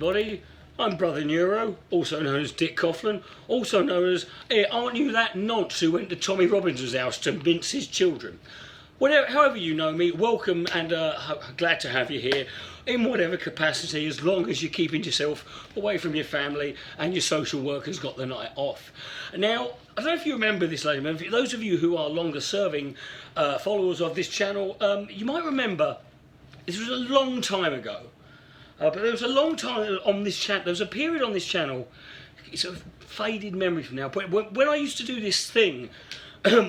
everybody. I'm Brother Neuro, also known as Dick Coughlin, also known as, hey, aren't you that nonce who went to Tommy Robbins's house to mince his children? Whatever, however you know me, welcome and glad to have you here in whatever capacity, as long as you're keeping yourself away from your family and your social worker's got the night off. Now, I don't know if you remember this, lady, but those of you who are longer serving followers of this channel, you might remember this was a long time ago. But there was a long time on this channel, there was a period on this channel, it's a faded memory from now, but when I used to do this thing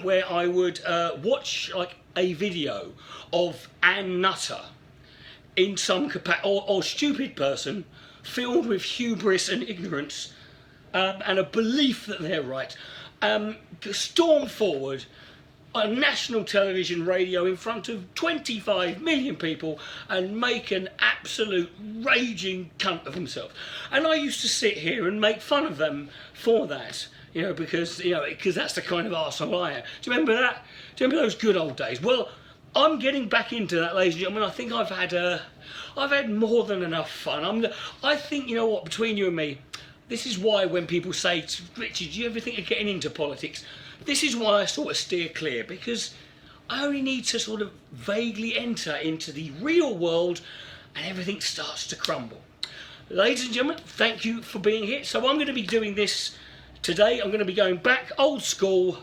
where I would watch like a video of Ann Nutter in some capacity, or stupid person filled with hubris and ignorance and a belief that they're right, storm forward on national television, radio, in front of 25 million people and make an absolute raging cunt of himself. And I used to sit here and make fun of them for that, you know, because that's the kind of arsehole I am. Do you remember that? Do you remember those good old days? Well, I'm getting back into that, ladies and gentlemen. I think I've had more than enough fun. I think, you know what, between you and me, this is why when people say, Richard, do you ever think of getting into politics? This is why I sort of steer clear, because I only need to sort of vaguely enter into the real world and everything starts to crumble. Ladies and gentlemen, thank you for being here. So I'm going to be doing this today. I'm going to be going back old school,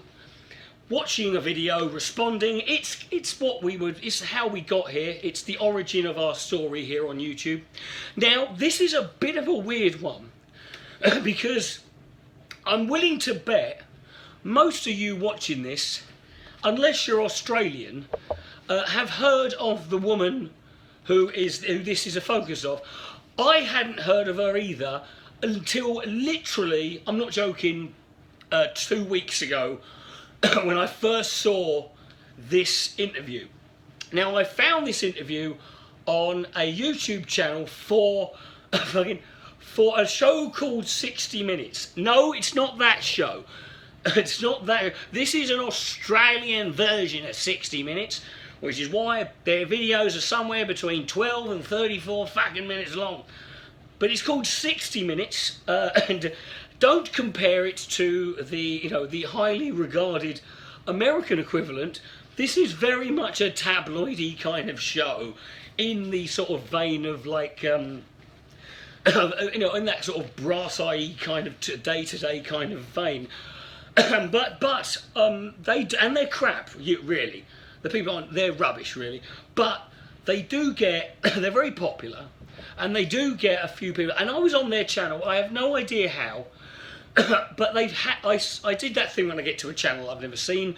watching a video, responding. It's how we got here. It's the origin of our story here on YouTube. Now, this is a bit of a weird one because I'm willing to bet most of you watching this, unless you're Australian, have heard of the woman who this is a focus of. I hadn't heard of her either until literally, I'm not joking, 2 weeks ago when I first saw this interview. Now, I found this interview on a YouTube channel for a show called 60 Minutes. No, it's not that show. It's not that. This is an Australian version of 60 Minutes, which is why their videos are somewhere between 12 and 34 fucking minutes long. But it's called 60 Minutes, and don't compare it to the highly regarded American equivalent. This is very much a tabloidy kind of show, in the sort of vein of like in that sort of brass-eye kind of day-to-day kind of vein. but they're crap, really. The people aren't, they're rubbish, really. But they do get, they're very popular, and they do get a few people. And I was on their channel. I have no idea how, but I did that thing when I get to a channel I've never seen.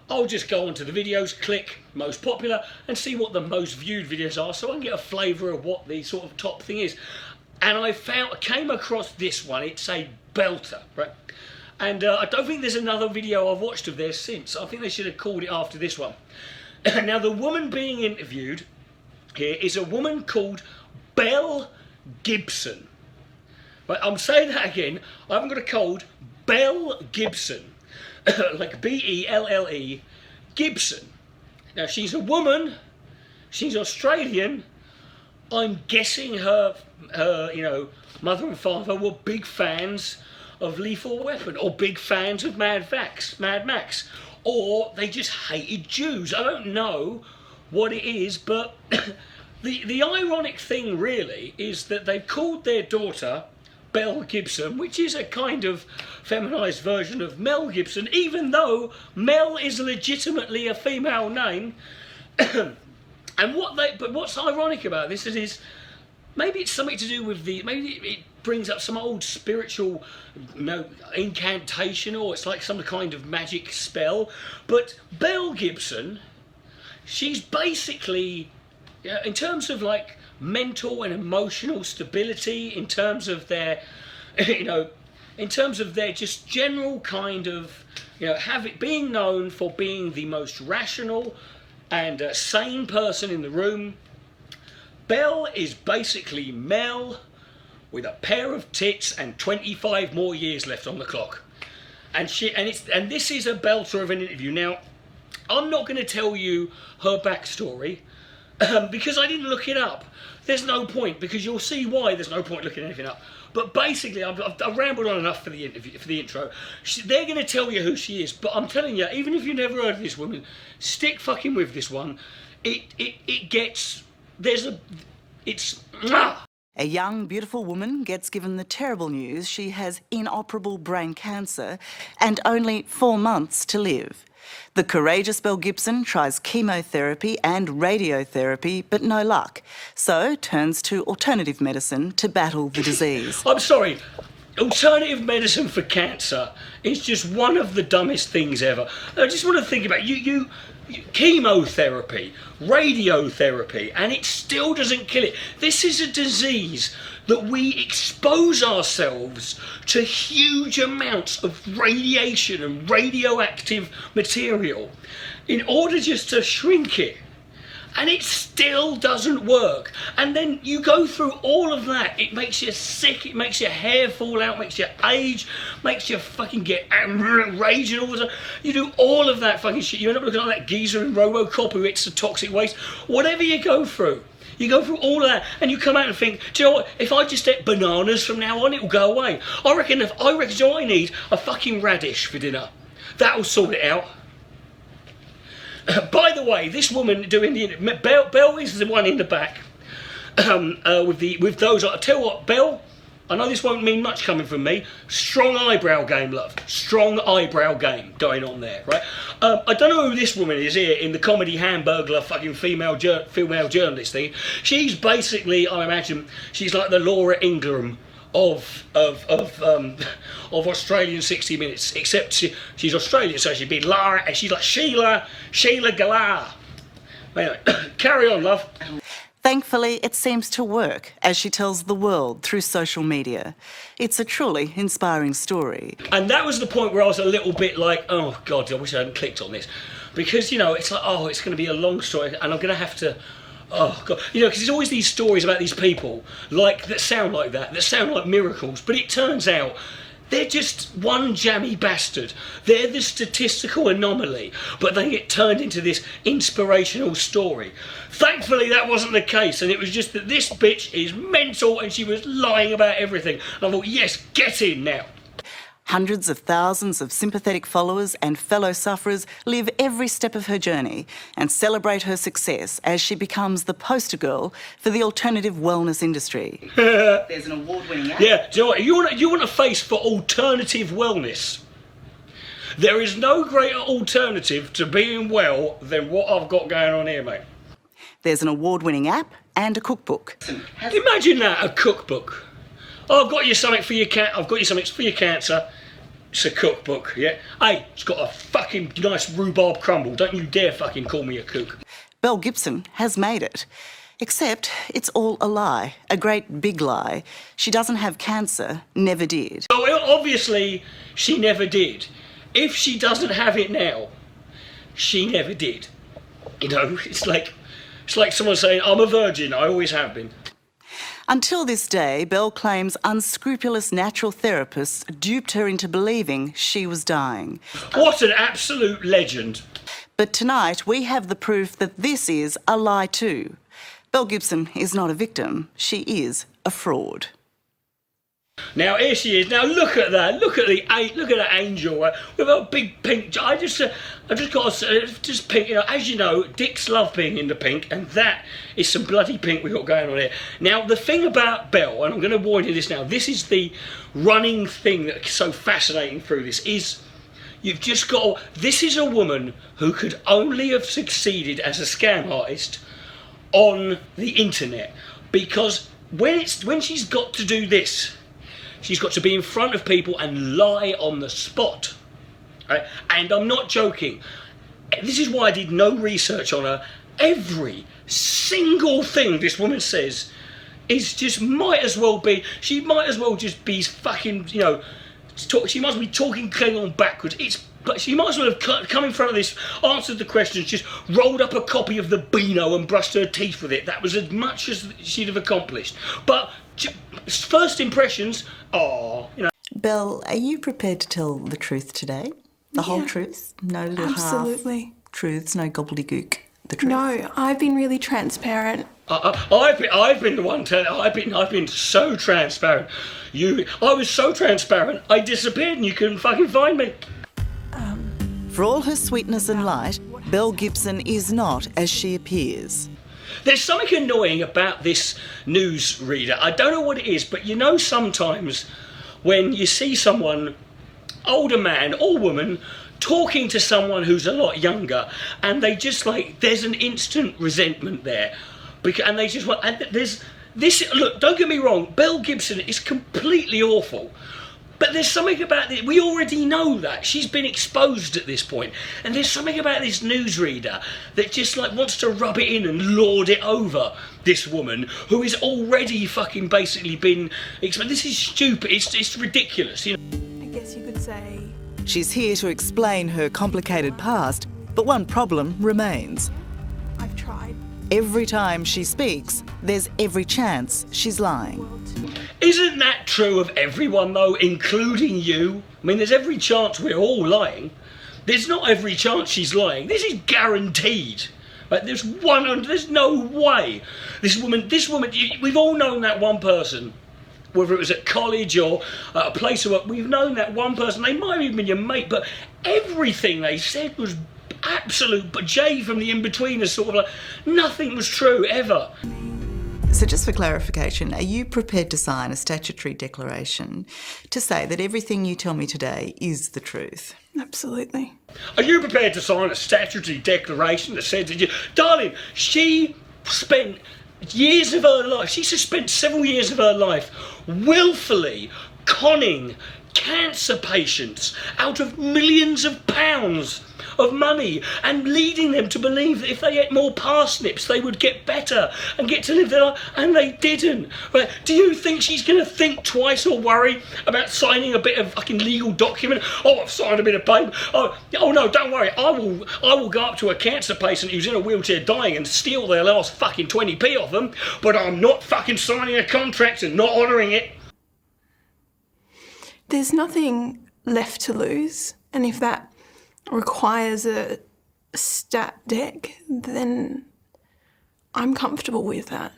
I'll just go onto the videos, click most popular, and see what the most viewed videos are, so I can get a flavour of what the sort of top thing is. And I came across this one. It's a belter, right? And I don't think there's another video I've watched of theirs since. I think they should have called it after this one. Now, the woman being interviewed here is a woman called Belle Gibson. Right, I'm saying that again. I haven't got a cold. Belle Gibson. Like B-E-L-L-E. Gibson. Now, she's a woman. She's Australian. I'm guessing her mother and father were big fans of Lethal Weapon, or big fans of Mad Max, or they just hated Jews. I don't know what it is, but the ironic thing really is that they've called their daughter Belle Gibson, which is a kind of feminized version of Mel Gibson, even though Mel is legitimately a female name. But what's ironic about this is maybe it's something to do with maybe it brings up some old spiritual incantation, or it's like some kind of magic spell. But Belle Gibson, she's basically, in terms of like mental and emotional stability, in terms of their, in terms of their just general kind of, being known for being the most rational and sane person in the room. Belle is basically Mel with a pair of tits and 25 more years left on the clock. And this is a belter of an interview. Now, I'm not going to tell you her backstory because I didn't look it up. There's no point, because you'll see why there's no point looking anything up. But basically, I've rambled on enough for the interview, for the intro. They're going to tell you who she is, but I'm telling you, even if you've never heard of this woman, stick fucking with this one. It gets, it's. A young, beautiful woman gets given the terrible news she has inoperable brain cancer and only 4 months to live. The courageous Belle Gibson tries chemotherapy and radiotherapy, but no luck, so turns to alternative medicine to battle the disease. I'm sorry, alternative medicine for cancer is just one of the dumbest things ever. I just want to think about you chemotherapy, radiotherapy, and it still doesn't kill it. This is a disease that we expose ourselves to huge amounts of radiation and radioactive material in order just to shrink it. And it still doesn't work. And then you go through all of that. It makes you sick, it makes your hair fall out, makes you age, makes you fucking get rage and all the time. You do all of that fucking shit. You end up looking like that geezer in RoboCop who hits the toxic waste. Whatever you go through all of that, and you come out and think, do you know what, if I just ate bananas from now on, it'll go away. I reckon do you know what I need? A fucking radish for dinner. That'll sort it out. By the way, this woman doing the Belle is the one in the back with those. I tell you what, Belle, I know this won't mean much coming from me. Strong eyebrow game, love. Strong eyebrow game going on there, right? I don't know who this woman is here in the comedy Hamburglar fucking female journalist thing. She's basically, I imagine, she's like the Laura Ingraham of Australian 60 Minutes, except she's Australian, so she'd be Lara, she's like Sheila Galar. Anyway, carry on, love. Thankfully, it seems to work, as she tells the world through social media. It's a truly inspiring story. And that was the point where I was a little bit like, oh God, I wish I hadn't clicked on this. Because, you know, it's like, oh, it's going to be a long story, and I'm going to have to, oh God, you know, because there's always these stories about these people that sound like that sound like miracles, but it turns out they're just one jammy bastard. They're the statistical anomaly, but they get turned into this inspirational story. Thankfully, that wasn't the case, and it was just that this bitch is mental and she was lying about everything. And I thought, yes, get in now. Hundreds of thousands of sympathetic followers and fellow sufferers live every step of her journey and celebrate her success as she becomes the poster girl for the alternative wellness industry. There's an award-winning app. Yeah, do you know what? You want a face for alternative wellness? There is no greater alternative to being well than what I've got going on here, mate. There's an award-winning app and a cookbook. Imagine that, a cookbook. Oh, I've got you something for your cancer. It's a cookbook, yeah? Hey, it's got a fucking nice rhubarb crumble. Don't you dare fucking call me a cook. Belle Gibson has made it. Except it's all a lie, a great big lie. She doesn't have cancer, never did. So obviously, she never did. If she doesn't have it now, she never did. You know, it's like someone saying, I'm a virgin, I always have been. Until this day, Belle claims unscrupulous natural therapists duped her into believing she was dying. What an absolute legend. But tonight, we have the proof that this is a lie too. Belle Gibson is not a victim, she is a fraud. Now here she is. Now look at that. Look at that angel with a big pink. I just got just pink. You know, as you know, dicks love being in the pink, and that is some bloody pink we got going on here. Now the thing about Belle, and I'm going to warn you this now. This is the running thing that's so fascinating through this is. You've just got. This is a woman who could only have succeeded as a scam artist on the internet, because when she's got to do this. She's got to be in front of people and lie on the spot. Right? And I'm not joking. This is why I did no research on her. Every single thing this woman says is just she might as well just be fucking, you know, she must be talking Klingon backwards. But she might as well have come in front of this, answered the questions, just rolled up a copy of the Beano and brushed her teeth with it. That was as much as she'd have accomplished. But first impressions, you know. Belle, are you prepared to tell the truth today? The whole truth? No little absolutely. half truths, no gobbledygook? the truth? No, I've been really transparent. I've been the one telling. I've been so transparent. I was so transparent. I disappeared and you couldn't fucking find me. For all her sweetness and light, Belle Gibson is not as she appears. There's something annoying about this newsreader. I don't know what it is, but you know sometimes when you see someone, older man or woman, talking to someone who's a lot younger, and they just there's an instant resentment there. And they just want, and there's this, look, don't get me wrong, Belle Gibson is completely awful. But there's something about it, we already know that. She's been exposed at this point. And there's something about this newsreader that just wants to rub it in and lord it over this woman who is already fucking basically been exposed. This is stupid, it's ridiculous, you know. I guess you could say... She's here to explain her complicated past, but one problem remains. I've tried. Every time she speaks, there's every chance she's lying. Isn't that true of everyone though, including you? I mean, there's every chance we're all lying. There's not every chance she's lying. This is guaranteed. There's no way. This woman, we've all known that one person, whether it was at college or at a place of work, we've known that one person, they might have even been your mate, but everything they said was absolute, but Jay from the in-betweeners, sort of nothing was true, ever. So just for clarification, are you prepared to sign a statutory declaration to say that everything you tell me today is the truth? Absolutely. Are you prepared to sign a statutory declaration that says that darling, she spent years of her life, she spent several years of her life willfully conning cancer patients out of millions of pounds of money and leading them to believe that if they ate more parsnips they would get better and get to live their life, and they didn't. Do you think she's going to think twice or worry about signing a bit of fucking legal document? Oh, I've signed a bit of paper. Oh no, don't worry, I will go up to a cancer patient who's in a wheelchair dying and steal their last fucking 20p off them, but I'm not fucking signing a contract and not honouring it. There's nothing left to lose, and if that requires a stat deck, then I'm comfortable with that.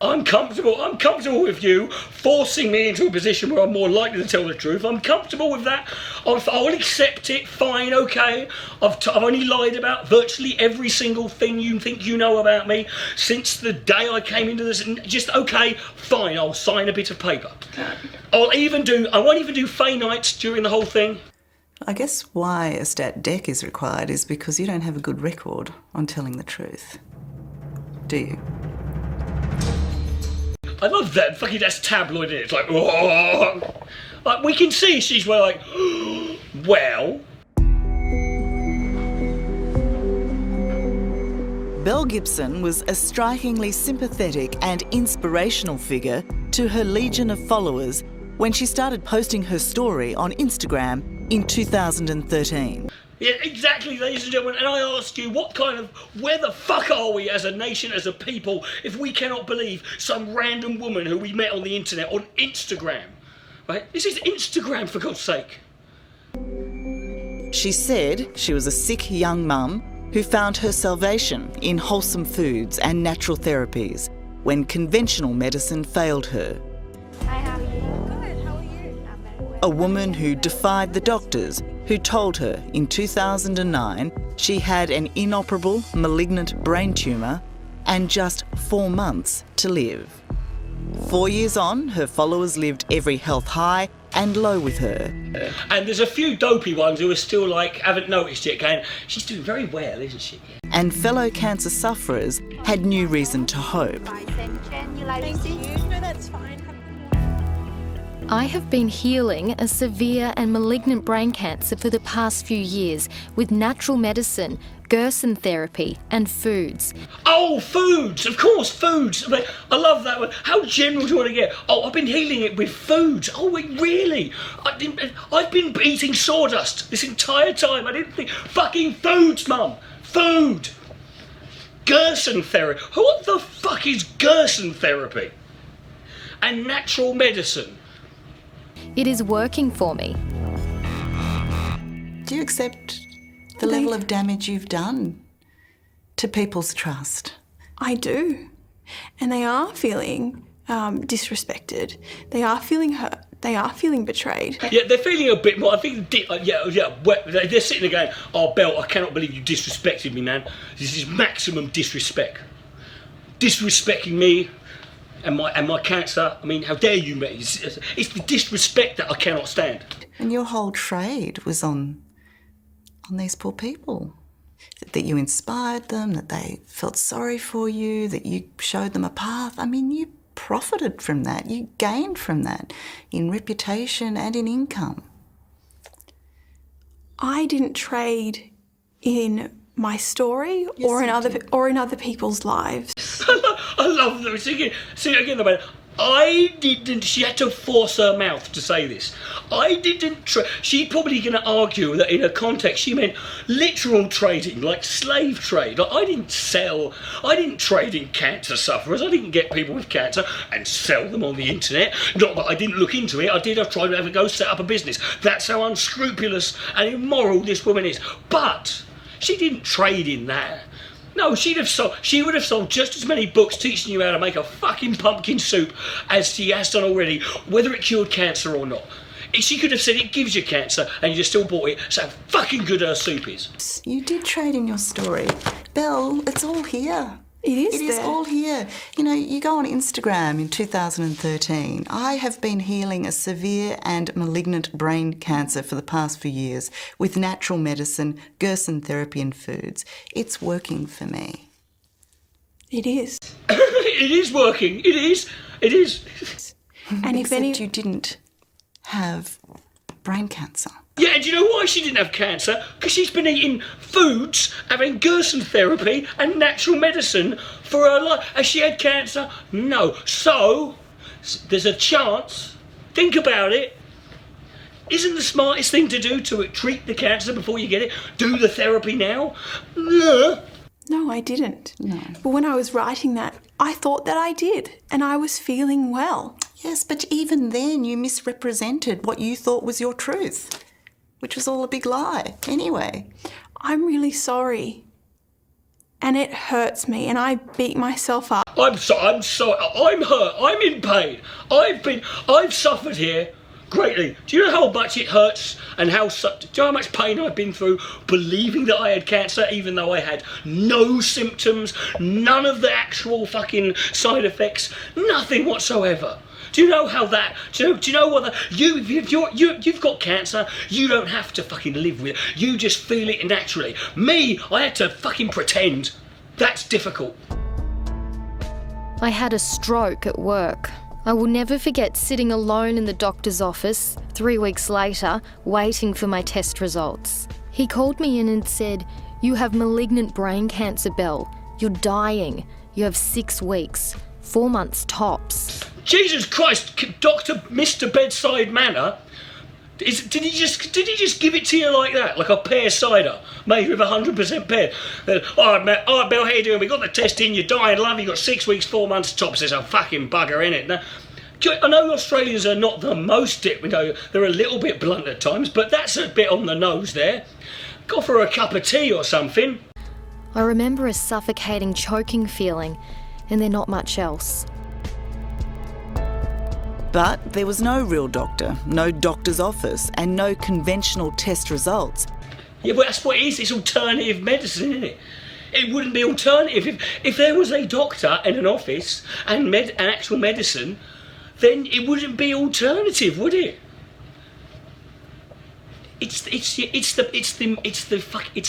I'm comfortable with you forcing me into a position where I'm more likely to tell the truth. I'm comfortable with that. I'll accept it, fine, okay. I've only lied about virtually every single thing you think you know about me since the day I came into this. Just, okay, fine, I'll sign a bit of paper. I won't even do Fay nights during the whole thing. I guess why a stat deck is required is because you don't have a good record on telling the truth. Do you? I love that. Fucking, that's tabloid, isn't it? It's oh. We can see she's well. Belle Gibson was a strikingly sympathetic and inspirational figure to her legion of followers when she started posting her story on Instagram in 2013. Yeah, exactly, ladies and gentlemen. And I ask you, where the fuck are we as a nation, as a people, if we cannot believe some random woman who we met on the internet, on Instagram? Right? This is Instagram, for God's sake. She said she was a sick young mum who found her salvation in wholesome foods and natural therapies when conventional medicine failed her. Hi, how are you? Good, how are you? I'm very well. A woman who defied the doctors who told her in 2009 she had an inoperable malignant brain tumour and just 4 months to live. 4 years on, her followers lived every health high and low with her. And there's a few dopey ones who are still haven't noticed yet, going, she's doing very well, isn't she? And fellow cancer sufferers had new reason to hope. Thank you. No, that's fine. I have been healing a severe and malignant brain cancer for the past few years with natural medicine, Gerson therapy and foods. Oh, foods! Of course, foods! I love that one. How general do you want to get? Oh, I've been healing it with foods. Oh, wait, really? I've been eating sawdust this entire time. I didn't think... Fucking foods, Mum! Food! Gerson therapy. What the fuck is Gerson therapy? And natural medicine. It is working for me. Do you accept the level of damage you've done to people's trust? I do. And they are feeling disrespected. They are feeling hurt. They are feeling betrayed. Yeah, they're feeling a bit more. I think, they're sitting there going, "Oh, Belle, I cannot believe you disrespected me, man. This is maximum disrespect. Disrespecting me and my cancer. I mean, how dare you, mate? It's the disrespect that I cannot stand." And your whole trade was on these poor people. That you inspired them, that they felt sorry for you, that you showed them a path. I mean, you profited from that. You gained from that in reputation and in income. I didn't trade in my story or in other people's lives. I love them. See again about it. I didn't. She had to force her mouth to say this. I didn't. She's probably going to argue that in her context she meant literal trading, like slave trade. Like, I didn't sell. I didn't trade in cancer sufferers. I didn't get people with cancer and sell them on the internet. Not that I didn't look into it. I did. I tried to have a go set up a business. That's how unscrupulous and immoral this woman is. But she didn't trade in that. No, she would have sold just as many books teaching you how to make a fucking pumpkin soup as she has done already, whether it cured cancer or not. She could have said it gives you cancer and you still bought it, so how fucking good her soup is. You did trade in your story. Belle, it's all here. It is It is there. all here. You know, you go on Instagram in 2013. I have been healing a severe and malignant brain cancer for the past few years with natural medicine, Gerson therapy and foods. It's working for me. It is. It is working. It is. It is. And if Except any... you didn't have brain cancer. Yeah, and do you know why she didn't have cancer? Because she's been eating foods, having Gerson therapy and natural medicine for her life. Has she had cancer? No. So, there's a chance. Think about it. Isn't the smartest thing to do to treat the cancer before you get it? Do the therapy now? No. No, I didn't. No. But when I was writing that, I thought that I did, and I was feeling well. Yes, but even then you misrepresented what you thought was your truth, which was all a big lie anyway. I'm really sorry. And it hurts me, and I beat myself up. I'm sorry. I'm hurt. I'm in pain. I've suffered here greatly. Do you know how much it hurts and do you know how much pain I've been through believing that I had cancer even though I had no symptoms, none of the actual fucking side effects, nothing whatsoever. Do you know how that? Do you know what? You've got cancer. You don't have to fucking live with it. You just feel it naturally. Me, I had to fucking pretend. That's difficult. I had a stroke at work. I will never forget sitting alone in the doctor's office 3 weeks later, waiting for my test results. He called me in and said, "You have malignant brain cancer, Belle. You're dying. You have 6 weeks, 4 months tops." Jesus Christ, Doctor Mr. Bedside Manner. Did he just give it to you like that, like a pear cider made with 100% pear? All right, Belle, how you doing? We got the test in. You're dying, love. You got 6 weeks, 4 months tops. There's a fucking bugger in it. Now, I know Australians are not the most they're a little bit blunt at times, but that's a bit on the nose there. Go for a cup of tea or something. I remember a suffocating, choking feeling, and then not much else. But there was no real doctor, no doctor's office, and no conventional test results. Yeah, but that's what it is. It's alternative medicine, isn't it? It wouldn't be alternative. If there was a doctor in an office and actual medicine, then it wouldn't be alternative, would it? It's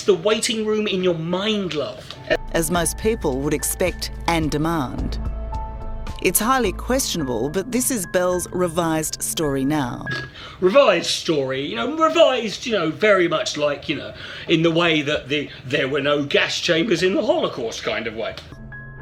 the waiting room in your mind, love. As most people would expect and demand. It's highly questionable, but this is Belle's revised story now. Revised story, revised, very much like, in the way that there were no gas chambers in the Holocaust kind of way.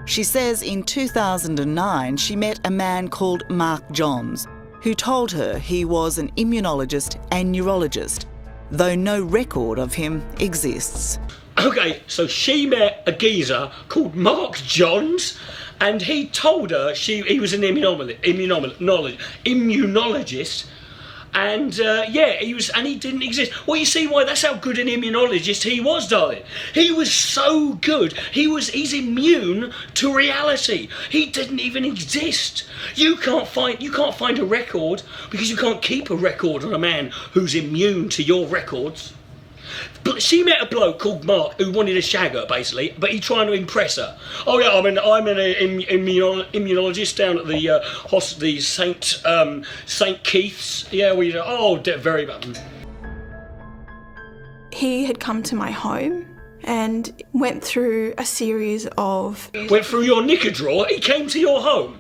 She says in 2009 she met a man called Mark Johns, who told her he was an immunologist and neurologist, though no record of him exists. Okay, so she met a geezer called Mark Johns, and he told her he was an immunologist, And he didn't exist. Well, you see why? That's how good an immunologist he was, darling. He was so good. He's immune to reality. He didn't even exist. You can't find a record because you can't keep a record on a man who's immune to your records. But she met a bloke called Mark who wanted to shag her, basically, but he trying to impress her. Oh yeah, I'm an immunologist down at the St. Keith's. Yeah, very bad. He had come to my home and went through a series of... Went through your knicker drawer? He came to your home?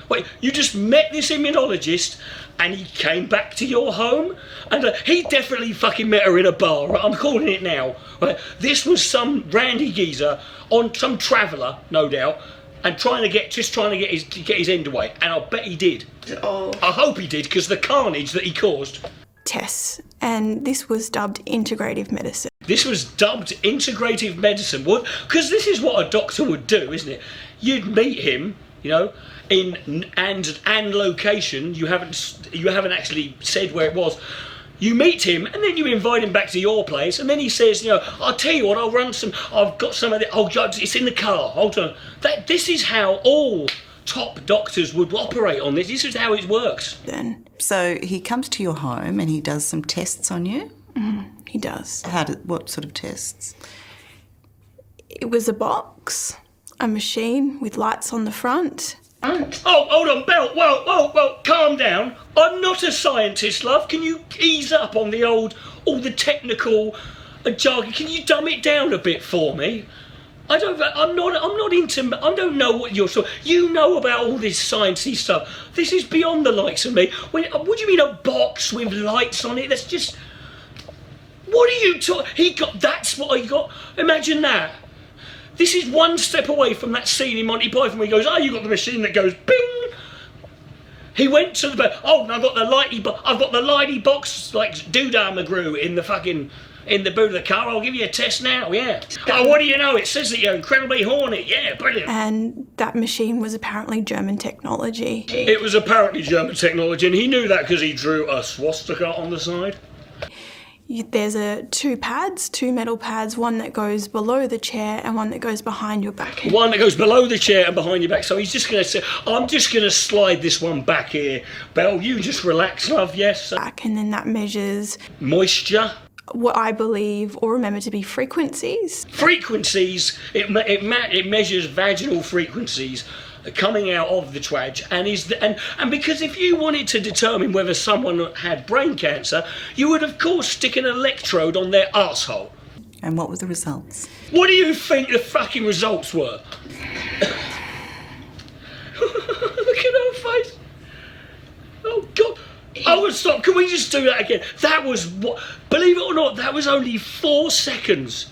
Wait, you just met this immunologist and he came back to your home? And he definitely fucking met her in a bar, right? I'm calling it now. Right? This was some randy geezer, on some traveller, no doubt, and trying to get his end away. And I'll bet he did. Oh. I hope he did, because the carnage that he caused. Tests, and this was dubbed integrative medicine. This was dubbed integrative medicine. Because this is what a doctor would do, isn't it? You'd meet him, you know, in and location. You haven't actually said where it was. You meet him and then you invite him back to your place, and then he says, you know, I'll tell you what, I've got some of it. Oh God, it's in the car. Hold on. This is how all top doctors would operate on this. This is how it works. Then. So he comes to your home and he does some tests on you? He does. What sort of tests? It was a box, a machine with lights on the front. Oh, hold on, Belle. Whoa, calm down. I'm not a scientist, love. Can you ease up on all the technical jargon? Can you dumb it down a bit for me? I don't know what you're so. You know about all this sciencey stuff. This is beyond the likes of me. What do you mean a box with lights on it? That's just. What are you talking? That's what he got. Imagine that. This is one step away from that scene in Monty Python where he goes, you got the machine that goes bing. He went to the I've got the lighty box like Doodah McGrew in the boot of the car. I'll give you a test now, yeah. Oh, what do you know? It says that you're incredibly horny. Yeah, brilliant. And that machine was apparently German technology. It was apparently German technology, and he knew that because he drew a swastika on the side. There's two metal pads, one that goes below the chair and one that goes behind your back. One that goes below the chair and behind your back. So he's just going to say, I'm just going to slide this one back here. Belle, you just relax, love, yes? Back, and then that measures... moisture. What I believe or remember to be frequencies. Frequencies, it measures vaginal frequencies coming out of the twatch, and because if you wanted to determine whether someone had brain cancer, you would of course stick an electrode on their arsehole. And what were the results? What do you think the fucking results were? Look at her face. Oh God. Oh, stop. Can we just do that again? That was what, believe it or not, that was only 4 seconds.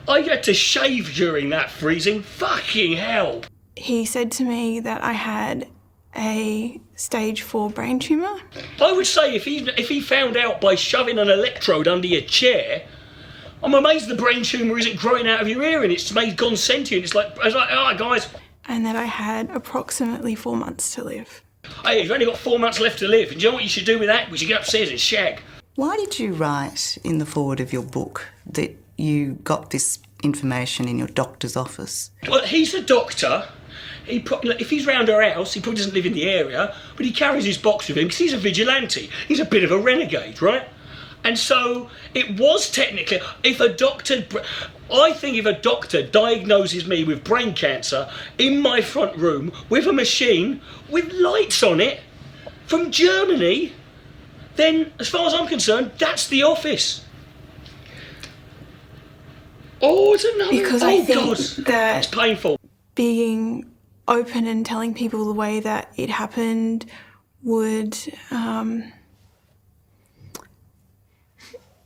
I had to shave during that freezing. Fucking hell. He said to me that I had a stage 4 brain tumour. I would say if he found out by shoving an electrode under your chair, I'm amazed the brain tumour isn't growing out of your ear and it's gone sentient. It's like, all right, guys. And that I had approximately 4 months to live. Hey, you've only got 4 months left to live. And do you know what you should do with that? We should get upstairs and shag. Why did you write in the foreword of your book that you got this information in your doctor's office? Well, he's a doctor. If he's round our house, he probably doesn't live in the area, but he carries his box with him because he's a vigilante. He's a bit of a renegade, right? And so it was technically, I think if a doctor diagnoses me with brain cancer in my front room with a machine with lights on it from Germany, then as far as I'm concerned, that's the office. Oh, it's another. Because I think God, that it's painful. Being open and telling people the way that it happened would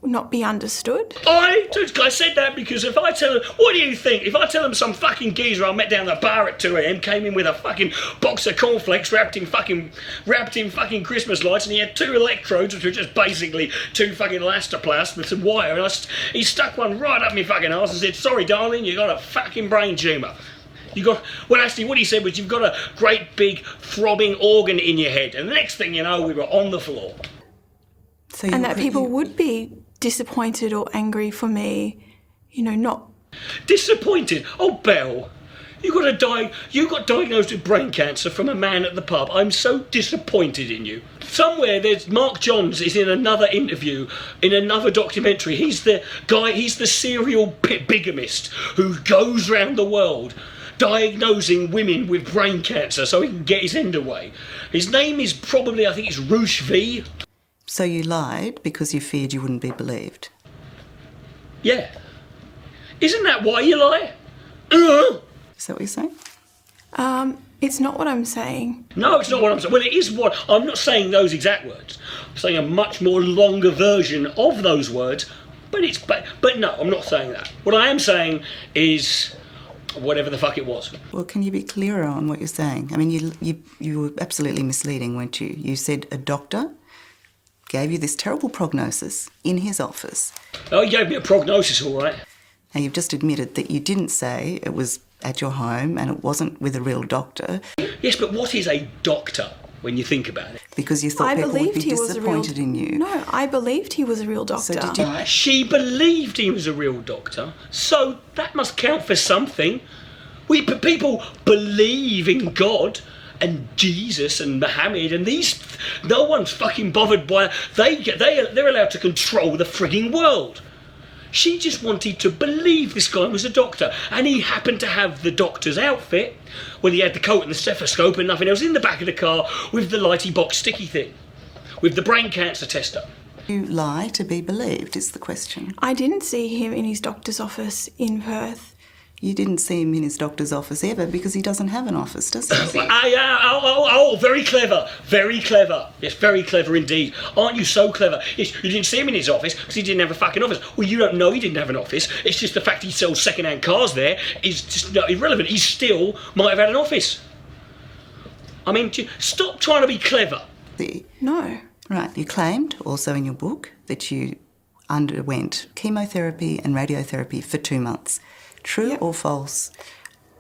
not be understood. I said that because if I tell them, what do you think? If I tell them some fucking geezer I met down the bar at 2 a.m. came in with a fucking box of cornflakes wrapped in fucking Christmas lights, and he had 2 electrodes, which were just basically 2 fucking elastoplasts with some wire, and he stuck one right up my fucking arse and said, sorry darling, you got a fucking brain tumour. Well, actually, what he said was you've got a great big throbbing organ in your head. And the next thing you know, we were on the floor. So And that people would be disappointed or angry for me, not... Disappointed? Oh, Belle, you got diagnosed with brain cancer from a man at the pub. I'm so disappointed in you. Somewhere there's Mark Johns is in another interview, in another documentary. He's the serial bigamist who goes round the world diagnosing women with brain cancer so he can get his end away. His name is probably, I think it's Roosh V. So you lied because you feared you wouldn't be believed? Yeah. Isn't that why you lie? Is that what you're saying? It's not what I'm saying. No, it's not what I'm saying. Well, it is what... I'm not saying those exact words. I'm saying a much more longer version of those words, but no, I'm not saying that. What I am saying is whatever the fuck it was. Well, can you be clearer on what you're saying? I mean, you were absolutely misleading, weren't you? You said a doctor gave you this terrible prognosis in his office. Oh, he gave me a prognosis, all right. Now, you've just admitted that you didn't say it was at your home and it wasn't with a real doctor. Yes, but what is a doctor when you think about it? Because you thought people would be disappointed in you. No, I believed he was a real doctor. So did you... She believed he was a real doctor, so that must count for something. People believe in God and Jesus and Muhammad and these... No one's fucking bothered by... They're allowed to control the frigging world. She just wanted to believe this guy was a doctor, and he happened to have the doctor's outfit. Well, he had the coat and the stethoscope and nothing else in the back of the car with the lighty box sticky thing, with the brain cancer tester. You lie to be believed is the question. I didn't see him in his doctor's office in Perth. You didn't see him in his doctor's office ever because he doesn't have an office, does he? Very clever. Very clever. Yes, very clever indeed. Aren't you so clever? Yes, you didn't see him in his office because he didn't have a fucking office. Well, you don't know he didn't have an office. It's just the fact he sells second-hand cars there is just irrelevant. He still might have had an office. I mean, stop trying to be clever. No. Right, you claimed also in your book that you underwent chemotherapy and radiotherapy for 2 months. True or false?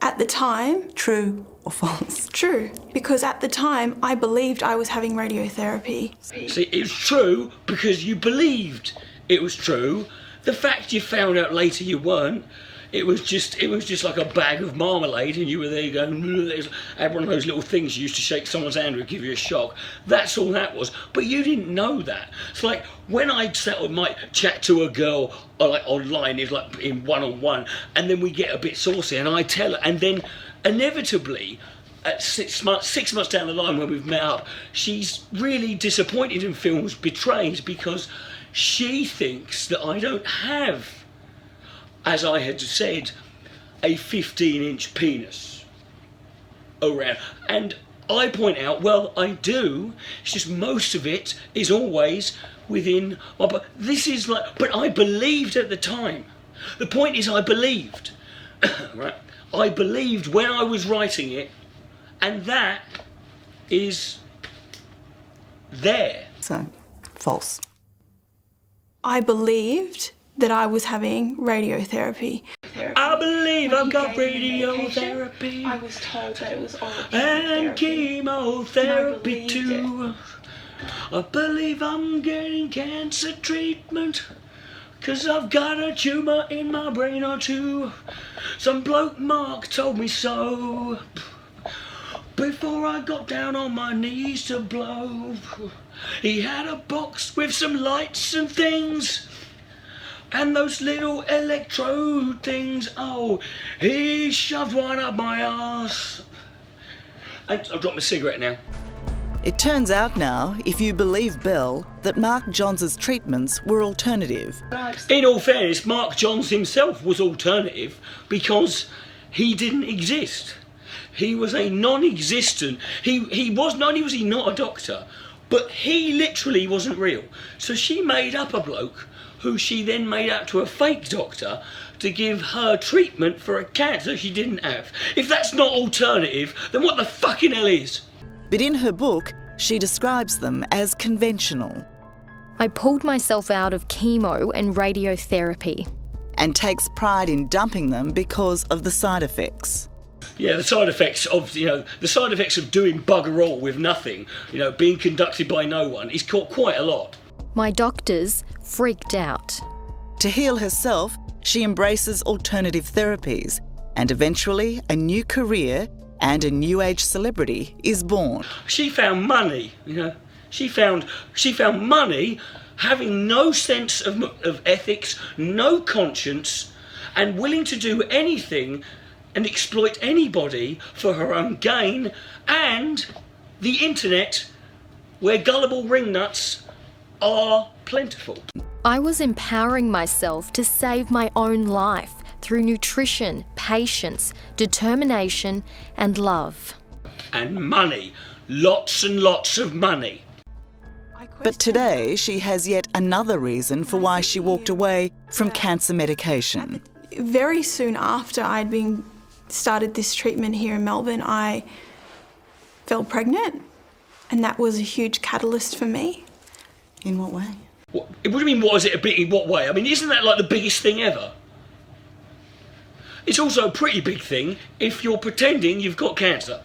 At the time... True or false? True, because at the time I believed I was having radiotherapy. See, it was true because you believed it was true. The fact you found out later you weren't, it was just like a bag of marmalade and you were there going, had one of those little things you used to shake someone's hand and give you a shock. That's all that was. But you didn't know that. It's like when I might chat to a girl like online, it's like in one-on-one, and then we get a bit saucy and I tell her, and then inevitably at 6 months down the line when we've met up, she's really disappointed and feels betrayed because she thinks that I don't have, as I had said, a 15-inch penis around. And I point out, well, I do. It's just most of it is always within my... But I believed at the time. The point is I believed. Right? I believed when I was writing it, and that is there. So, false. I believed that I was having radiotherapy. I believe I've got radiotherapy. I was told that it was all and chemotherapy too. I believe I'm getting cancer treatment 'cause I've got a tumour in my brain or two. Some bloke Mark told me so before I got down on my knees to blow. He had a box with some lights and things and those little electrode things. Oh, he shoved one up my arse. And I've dropped my cigarette now. It turns out now, if you believe Bell, that Mark Johns' treatments were alternative. In all fairness, Mark Johns himself was alternative because he didn't exist. He was a non-existent. He was not only was he not a doctor, but he literally wasn't real. So she made up a bloke who she then made out to a fake doctor to give her treatment for a cancer she didn't have. If that's not alternative, then what the fucking hell is? But in her book, she describes them as conventional. I pulled myself out of chemo and radiotherapy. And takes pride in dumping them because of the side effects. Yeah, the side effects of doing bugger all with nothing, being conducted by no one, is quite a lot. My doctors freaked out. To heal herself, she embraces alternative therapies, and eventually a new career and a new age celebrity is born. She found money, She found money having no sense of ethics, no conscience, and willing to do anything and exploit anybody for her own gain, and the internet, where gullible ringnuts are plentiful. I was empowering myself to save my own life through nutrition, patience, determination, and love. And money. Lots and lots of money. But today she has yet another reason for why she walked away from cancer medication. Very soon after I'd started this treatment here in Melbourne, I fell pregnant, and that was a huge catalyst for me. In what way? What do you mean, in what way? I mean, isn't that like the biggest thing ever? It's also a pretty big thing if you're pretending you've got cancer.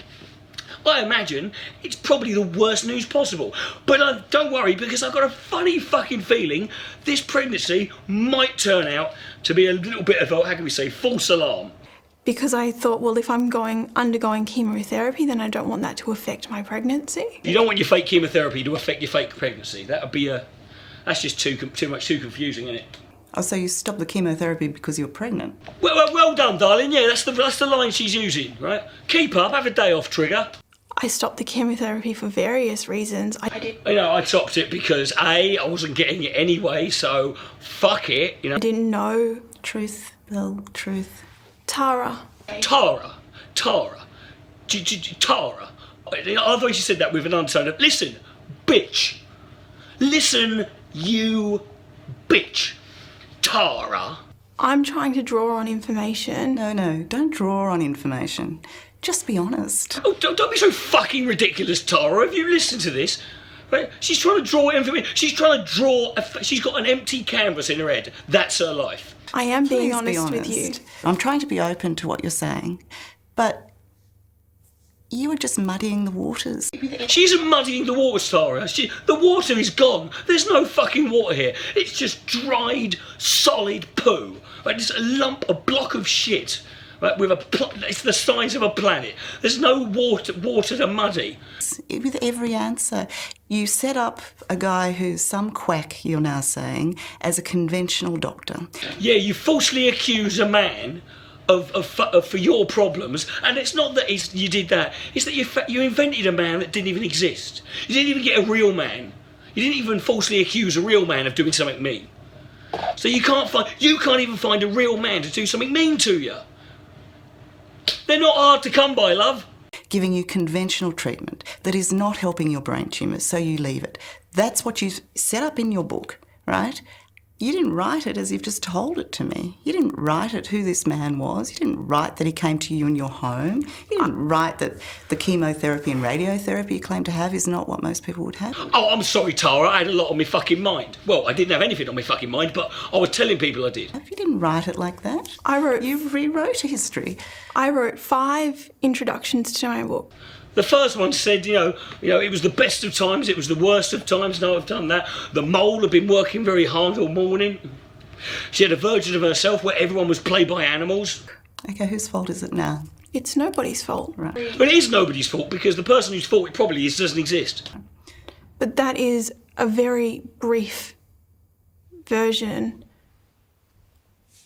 I imagine it's probably the worst news possible. But don't worry, because I've got a funny fucking feeling this pregnancy might turn out to be a little bit of a, false alarm. Because I thought, well, if I'm undergoing chemotherapy, then I don't want that to affect my pregnancy. You don't want your fake chemotherapy to affect your fake pregnancy. That's just too confusing, isn't it? Oh, so you stopped the chemotherapy because you're pregnant? Well done, darling. Yeah, that's the line she's using, right? Keep up, have a day off, Trigger. I stopped the chemotherapy for various reasons. I stopped it because I wasn't getting it anyway, so fuck it, I didn't know. Truth, Bill, truth. Tara. Tara. I thought she said that with an undertone of, listen, bitch. Listen, you bitch. Tara. I'm trying to draw on information. No, don't draw on information. Just be honest. Oh, don't be so fucking ridiculous, Tara. Have you listened to this? Right? She's trying to draw information. She's got an empty canvas in her head. That's her life. I am being Please honest be with you. I'm trying to be open to what you're saying, but you are just muddying the waters. She isn't muddying the waters, Tara. The water is gone. There's no fucking water here. It's just dried, solid poo. Right? It's a block of shit. Right? It's the size of a planet. There's no water to muddy. With every answer, you set up a guy who's some quack, you're now saying, as a conventional doctor. Yeah, you falsely accuse a man for your problems, and it's not that you did that. It's that you invented a man that didn't even exist. You didn't even get a real man. You didn't even falsely accuse a real man of doing something mean. So you can't even find a real man to do something mean to you. They're not hard to come by, love. Giving you conventional treatment that is not helping your brain tumours, so you leave it. That's what you set up in your book, right? You didn't write it as you've just told it to me. You didn't write it who this man was. You didn't write that he came to you in your home. You didn't write that the chemotherapy and radiotherapy you claim to have is not what most people would have. Oh, I'm sorry, Tara. I had a lot on my fucking mind. Well, I didn't have anything on my fucking mind, but I was telling people I did. You didn't write it like that. You rewrote history. I wrote 5 introductions to my book. The first one said, it was the best of times, it was the worst of times. No, I've done that. The mole had been working very hard all morning. She had a version of herself where everyone was played by animals. Okay, whose fault is it now? It's nobody's fault. Right. But it is nobody's fault, because the person whose fault it probably is doesn't exist. But that is a very brief version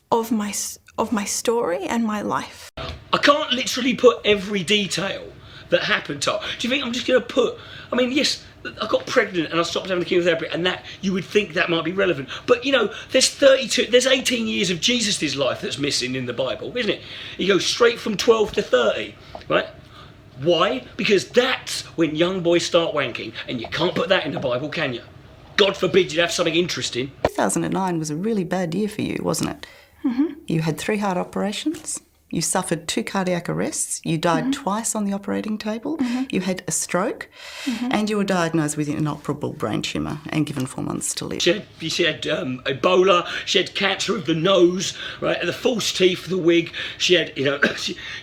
of my story and my life. I can't literally put every detail that happened to her. Do you think I'm just going to put... I mean, yes, I got pregnant and I stopped having the chemotherapy, and that, you would think that might be relevant. But, there's 18 years of Jesus' life that's missing in the Bible, isn't it? He goes straight from 12 to 30, right? Why? Because that's when young boys start wanking, and you can't put that in the Bible, can you? God forbid you'd have something interesting. 2009 was a really bad year for you, wasn't it? Mm-hmm. You had 3 heart operations. You suffered 2 cardiac arrests. You died twice on the operating table. You had a stroke. And you were diagnosed with an inoperable brain tumour and given 4 months to live. She had Ebola. She had cancer of the nose, right? The false teeth, the wig. She had,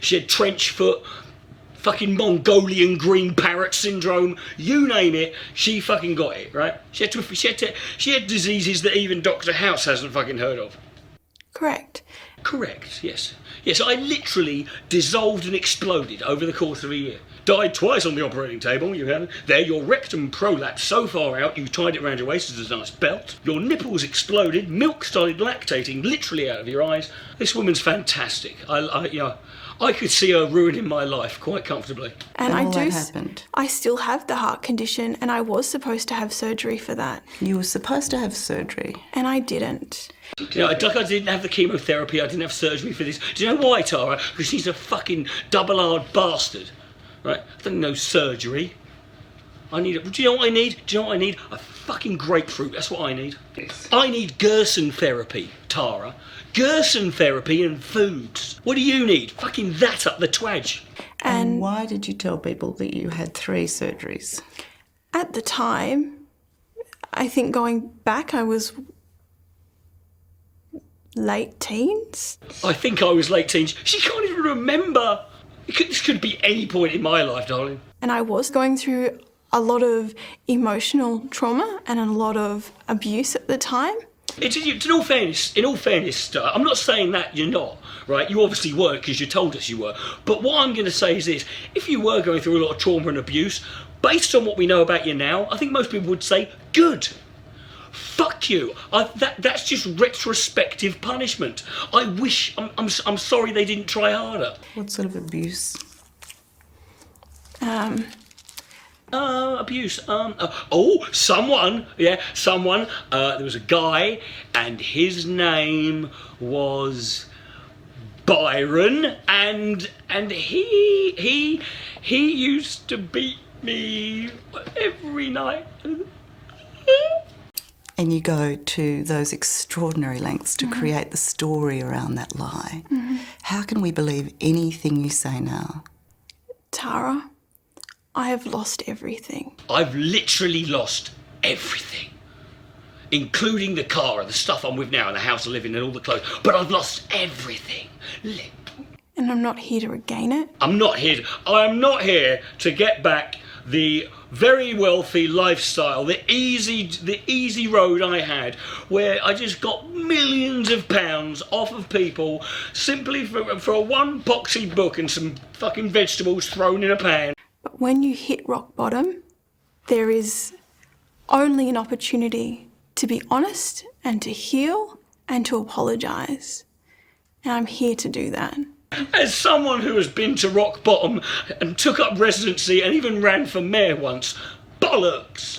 she had trench foot, fucking Mongolian green parrot syndrome. You name it, she fucking got it, right? She had diseases that even Dr. House hasn't fucking heard of. Correct. Correct, yes. Yes, I literally dissolved and exploded over the course of a year. Died twice on the operating table. You have there, your rectum prolapsed so far out you tied it around your waist as a nice belt. Your nipples exploded. Milk started lactating literally out of your eyes. This woman's fantastic. I could see her ruining my life quite comfortably. And all that happened. I still have the heart condition, and I was supposed to have surgery for that, You were supposed to have surgery. and I didn't. I didn't have the chemotherapy, I didn't have surgery for this. Do you know why, Tara? Because she's a fucking double-hard bastard. Right? I don't know surgery. Do you know what I need? Do you know what I need? A fucking grapefruit, that's what I need. Yes. I need Gerson therapy, Tara. Gerson therapy and foods. What do you need? Fucking that up the twedge. And why did you tell people that you had 3 surgeries? At the time, I think going back, I was late teens. I think I was late teens. She can't even remember. This could be any point in my life, darling. And I was going through a lot of emotional trauma and a lot of abuse at the time. In all fairness, I'm not saying that you're not, right? You obviously were because you told us you were. But what I'm going to say is this. If you were going through a lot of trauma and abuse, based on what we know about you now, I think most people would say, good. Fuck you. That's just retrospective punishment. I'm sorry they didn't try harder. What sort of abuse? Abuse. Someone. There was a guy, and his name was Byron, and he used to beat me every night. And you go to those extraordinary lengths to create the story around that lie. How can we believe anything you say now? Tara, I have lost everything. I've literally lost everything, including the car and the stuff I'm with now and the house I live in and all the clothes. But I've lost everything. And I'm not here to regain it. I'm not here to get back the very wealthy lifestyle, the easy road I had, where I just got millions of pounds off of people simply for a one poxy book and some fucking vegetables thrown in a pan. But when you hit rock bottom, there is only an opportunity to be honest and to heal and to apologise. And I'm here to do that. As someone who has been to rock bottom and took up residency and even ran for mayor once, bollocks!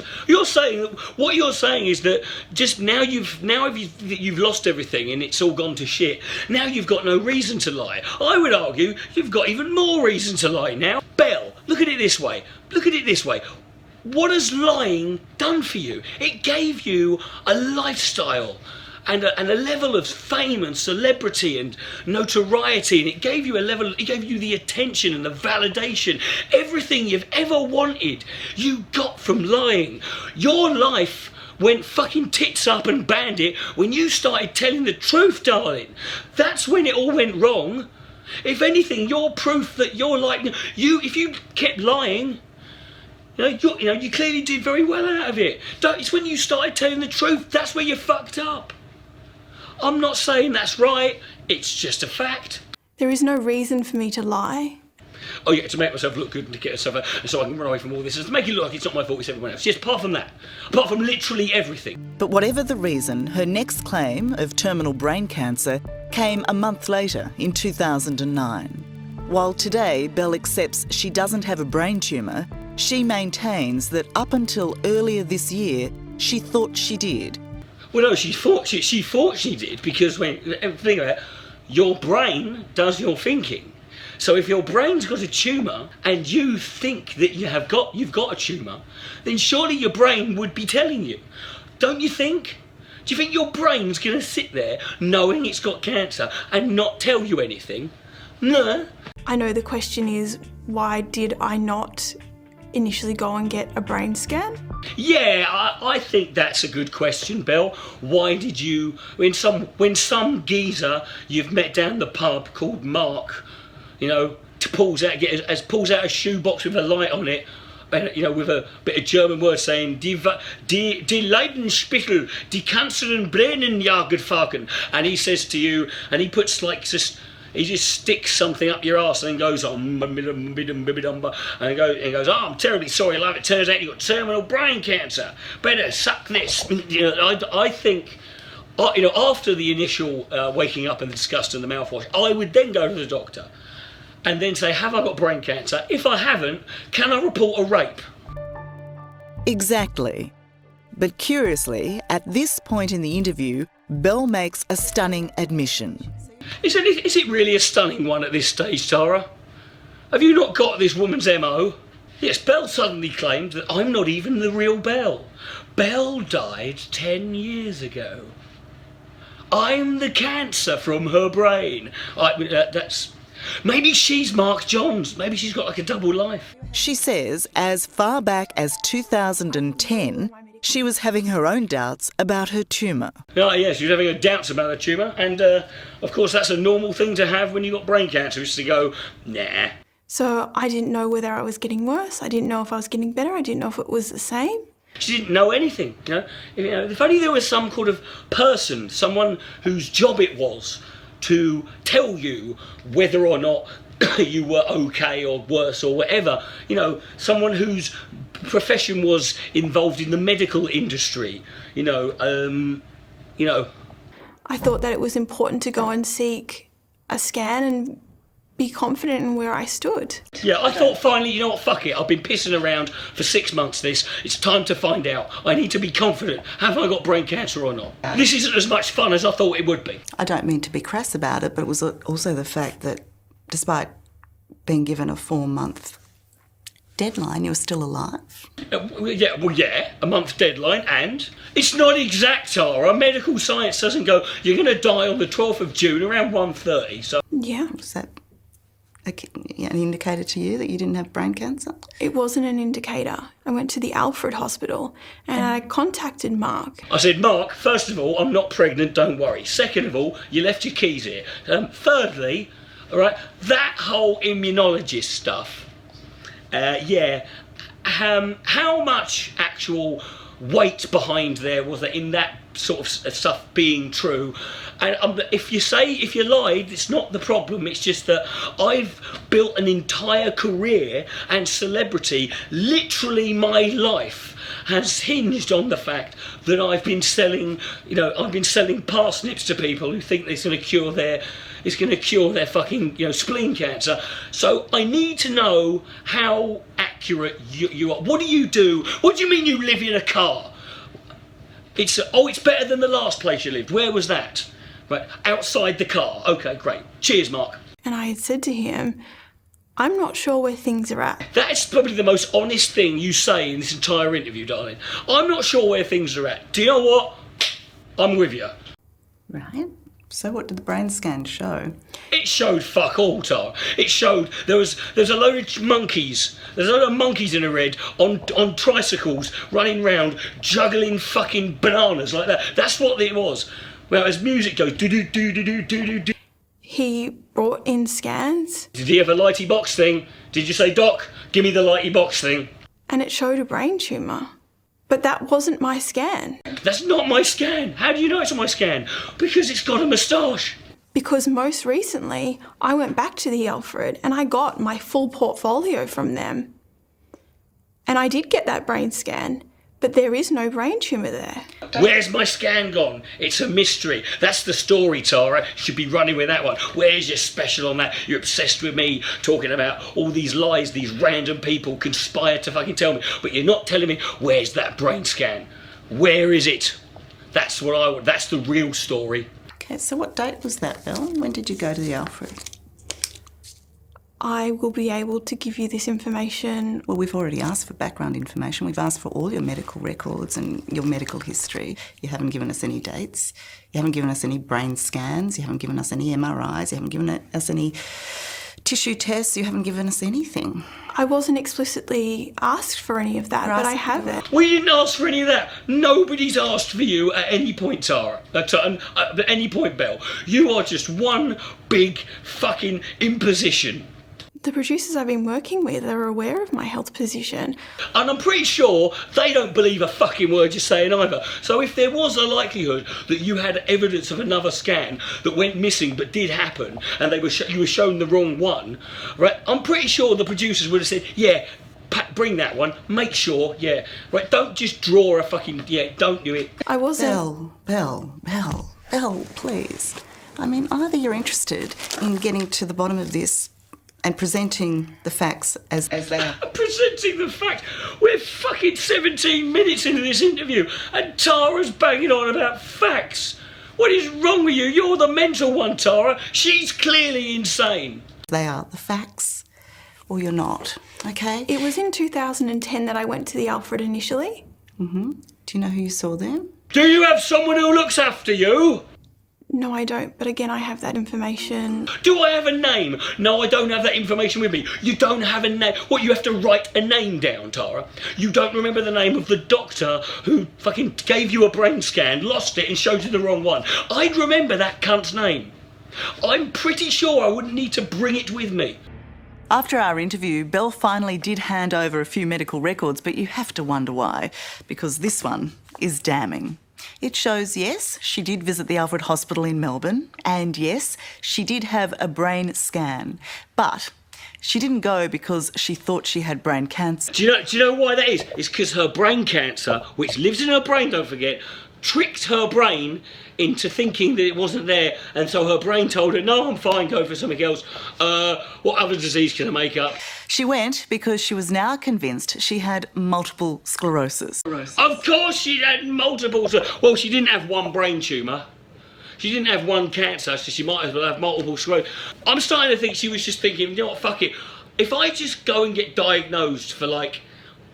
What you're saying is that just now you've lost everything and it's all gone to shit. Now you've got no reason to lie. I would argue you've got even more reason to lie now. Belle, look at it this way. What has lying done for you? It gave you a lifestyle and a level of fame and celebrity and notoriety, and it gave you the attention and the validation. Everything you've ever wanted, you got from lying. Your life went fucking tits up and bandit when you started telling the truth, darling. That's when it all went wrong. If anything, you're proof that you're like if you kept lying, you clearly did very well out of it. It's when you started telling the truth, that's where you fucked up. I'm not saying that's right, it's just a fact. There is no reason for me to lie. Oh yeah, to make myself look good and to get myself so I can run away from all this, and to make it look like it's not my fault, it's everyone else. Yes, apart from literally everything. But whatever the reason, her next claim of terminal brain cancer came a month later, in 2009. While today Belle accepts she doesn't have a brain tumour, she maintains that up until earlier this year, she thought she did. Well, no, she thought she did, because think about it, your brain does your thinking. So if your brain's got a tumour and you think that you've got a tumour, then surely your brain would be telling you. Don't you think? Do you think your brain's going to sit there knowing it's got cancer and not tell you anything? No. I know the question is, why did I not initially go and get a brain scan? Yeah, I think that's a good question, Belle. Why did you, when some geezer you've met down the pub called Mark, you know, pulls out a shoebox with a light on it, and, you know, with a bit of German word saying die Leidenspittel, die Kanzlerin Brennen jagen, and he says to you, and he puts like he just sticks something up your arse and then goes on, and he goes, oh, I'm terribly sorry, love. It turns out you've got terminal brain cancer. Better suck this. You know, I think, you know, after the initial waking up and the disgust and the mouthwash, I would then go to the doctor and then say, have I got brain cancer? If I haven't, can I report a rape? Exactly. But curiously, at this point in the interview, Belle makes a stunning admission. Is it really a stunning one at this stage, Tara? Have you not got this woman's MO? Yes, Belle suddenly claimed that I'm not even the real Belle. Belle died 10 years ago. I'm the cancer from her brain. That's... Maybe she's Mark Johns. Maybe she's got like a double life. She says as far back as 2010, she was having her own doubts about her tumour. Oh, yes, she was having her doubts about her tumour, and of course that's a normal thing to have when you've got brain cancer, is to go, nah. So I didn't know whether I was getting worse. I didn't know if I was getting better. I didn't know if it was the same. She didn't know anything, you know. If only there was some kind of person, someone whose job it was to tell you whether or not you were okay or worse or whatever, you know, someone whose profession was involved in the medical industry, you know. I thought that it was important to go and seek a scan and be confident in where I stood. Yeah, I thought finally, you know what, fuck it, I've been pissing around for 6 months it's time to find out. I need to be confident. Have I got brain cancer or not? This isn't as much fun as I thought it would be. I don't mean to be crass about it, but it was also the fact that despite being given a 4-month deadline, you were still alive. Yeah, a month deadline, and it's not exact, Tara. Medical science doesn't go, you're going to die on the 12th of June around 1:30, so... Yeah. Was that an indicator to you that you didn't have brain cancer? It wasn't an indicator. I went to the Alfred Hospital and I contacted Mark. I said, Mark, first of all, I'm not pregnant, don't worry. Second of all, you left your keys here. Thirdly, all right, that whole immunologist stuff, how much actual weight behind there was there in that sort of stuff being true? And if you lied, it's not the problem. It's just that I've built an entire career and celebrity. Literally, my life has hinged on the fact that I've been selling parsnips to people who think it's going to cure their fucking, you know, spleen cancer. So I need to know how accurate you are. What do you do? What do you mean you live in a car? It's better than the last place you lived. Where was that? Right, outside the car. Okay, great. Cheers, Mark. And I had said to him, I'm not sure where things are at. That's probably the most honest thing you say in this entire interview, darling. I'm not sure where things are at. Do you know what? I'm with you. Right. So what did the brain scan show? It showed fuck all, Tara. It showed there's a load of monkeys. There's a load of monkeys in a red on tricycles running round juggling fucking bananas like that. That's what it was. Well, as music goes, do-do-do-do-do-do-do. He brought in scans. Did he have a lighty box thing? Did you say, Doc, give me the lighty box thing? And it showed a brain tumour. But that wasn't my scan. That's not my scan. How do you know it's my scan? Because it's got a moustache. Because most recently, I went back to the Alfred and I got my full portfolio from them. And I did get that brain scan, but there is no brain tumour there. Where's my scan gone? It's a mystery. That's the story, Tara. You should be running with that one. Where's your special on that? You're obsessed with me talking about all these lies these random people conspire to fucking tell me, but you're not telling me where's that brain scan. Where is it? That's the real story. Okay, so what date was that, Belle? When did you go to the Alfred? I will be able to give you this information. Well, we've already asked for background information. We've asked for all your medical records and your medical history. You haven't given us any dates. You haven't given us any brain scans. You haven't given us any MRIs. You haven't given us any tissue tests. You haven't given us anything. I wasn't explicitly asked for any of that, but I have it. We didn't ask for any of that. Nobody's asked for you at any point, Tara. At any point, Belle. You are just one big fucking imposition. The producers I've been working with are aware of my health position. And I'm pretty sure they don't believe a fucking word you're saying either. So if there was a likelihood that you had evidence of another scan that went missing but did happen, and you were shown the wrong one, right? I'm pretty sure the producers would have said, yeah, Pat, bring that one. Make sure, yeah, right. Don't just draw a fucking Don't do it. I wasn't. Belle, please. I mean, either you're interested in getting to the bottom of this and presenting the facts as they are. Presenting the facts? We're fucking 17 minutes into this interview and Tara's banging on about facts. What is wrong with you? You're the mental one, Tara. She's clearly insane. They are the facts, or you're not, okay? It was in 2010 that I went to the Alfred initially. Mm-hmm. Do you know who you saw then? Do you have someone who looks after you? No, I don't, but again, I have that information. Do I have a name? No, I don't have that information with me. You don't have a name. What, you have to write a name down, Tara? You don't remember the name of the doctor who fucking gave you a brain scan, lost it and showed you the wrong one? I'd remember that cunt's name. I'm pretty sure I wouldn't need to bring it with me. After our interview, Belle finally did hand over a few medical records, but you have to wonder why, because this one is damning. It shows, yes, she did visit the Alfred Hospital in Melbourne, and yes, she did have a brain scan, but she didn't go because she thought she had brain cancer. Do you know why that is? It's because her brain cancer, which lives in her brain, don't forget, tricked her brain into thinking that it wasn't there, and so her brain told her, no, I'm fine, go for something else. What other disease can I make up? She went because she was now convinced she had multiple sclerosis. Of course she had multiple. Well, she didn't have one brain tumour. She didn't have one cancer, so she might as well have multiple sclerosis. I'm starting to think she was just thinking, you know what, fuck it. If I just go and get diagnosed for like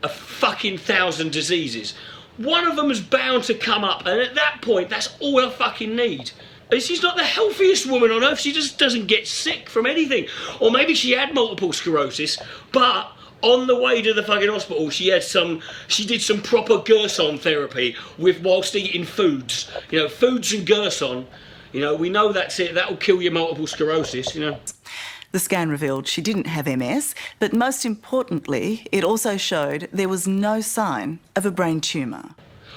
a fucking 1,000 diseases, one of them is bound to come up, and at that point, that's all I fucking need. And she's not the healthiest woman on earth. She just doesn't get sick from anything. Or maybe she had multiple sclerosis, but on the way to the fucking hospital, she did some proper Gerson therapy whilst eating foods. You know, foods and Gerson. You know, we know that's it. That'll kill your multiple sclerosis, you know. The scan revealed she didn't have MS, but most importantly, it also showed there was no sign of a brain tumour.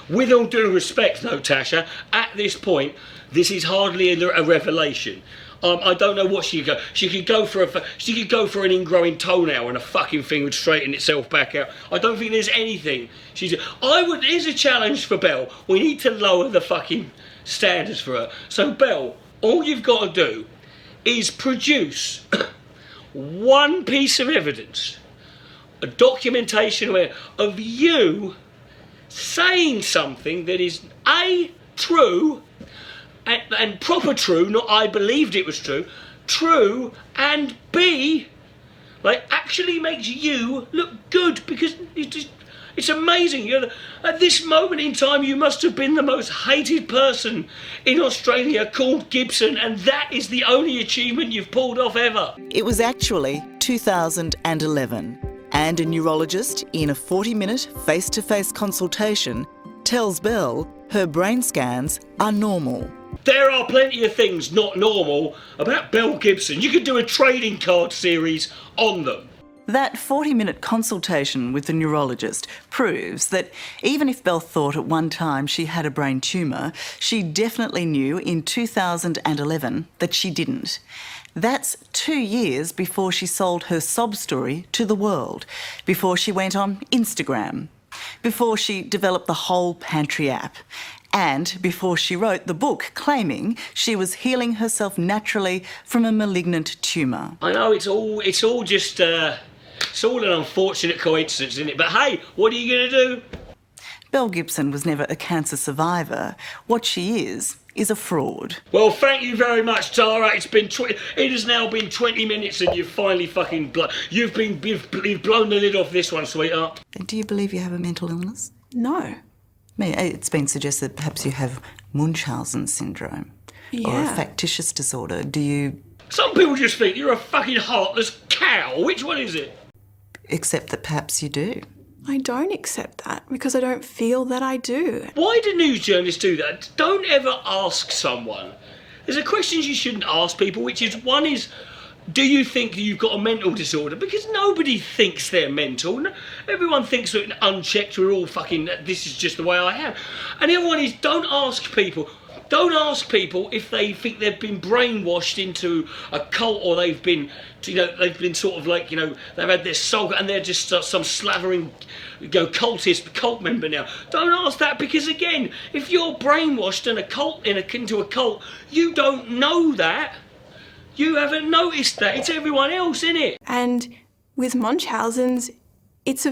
With all due respect, though, Tasha, at this point, this is hardly a revelation. I don't know what she could go. She could go for an ingrowing toenail and a fucking thing would straighten itself back out. I don't think there's anything. Here's a challenge for Belle. We need to lower the fucking standards for her. So, Belle, all you've got to do is produce one piece of evidence, a documentation of you saying something that is A, true, and proper true, not I believed it was true, and B, like, actually makes you look good, because it's amazing. At this moment in time, you must have been the most hated person in Australia called Gibson, and that is the only achievement you've pulled off ever. It was actually 2011, and a neurologist in a 40-minute face-to-face consultation tells Belle her brain scans are normal. There are plenty of things not normal about Belle Gibson. You could do a trading card series on them. That 40-minute consultation with the neurologist proves that even if Belle thought at one time she had a brain tumour, she definitely knew in 2011 that she didn't. That's 2 years before she sold her sob story to the world, before she went on Instagram, before she developed the whole pantry app, and before she wrote the book claiming she was healing herself naturally from a malignant tumour. I know it's all just it's all an unfortunate coincidence, isn't it? But hey, what are you going to do? Belle Gibson was never a cancer survivor. What she is a fraud. Well, thank you very much, Tara. It has now been 20 minutes and you've finally fucking you've blown the lid off this one, sweetheart. Do you believe you have a mental illness? No. It's been suggested perhaps you have Munchausen syndrome or a factitious disorder. Do you... Some people just think you're a fucking heartless cow. Which one is it? accept that perhaps you do? I don't accept that because I don't feel that I do. Why do news journalists do that? Don't ever ask someone. There's a question you shouldn't ask people, which is, one is, do you think you've got a mental disorder? Because nobody thinks they're mental. Everyone thinks that unchecked we're all fucking, this is just the way I am. And the other one is, don't ask people if they think they've been brainwashed into a cult, or they've been sort of like, they've had their soul and they're just some slavering, cult member now. Don't ask that, because again, if you're brainwashed in a cult, into a cult, you don't know that. You haven't noticed that. It's everyone else, innit? And with Munchausen's, it's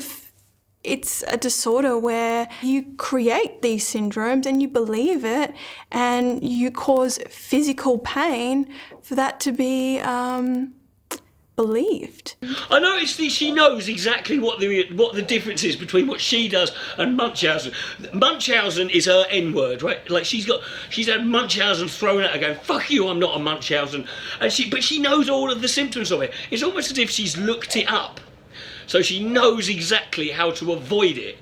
a disorder where you create these syndromes and you believe it and you cause physical pain for that to be believed. I noticed that she knows exactly what the difference is between what she does and Munchausen. Munchausen is her N-word, right? Like she's had Munchausen thrown at her going, fuck you, I'm not a Munchausen. But she knows all of the symptoms of it. It's almost as if she's looked it up. So she knows exactly how to avoid it,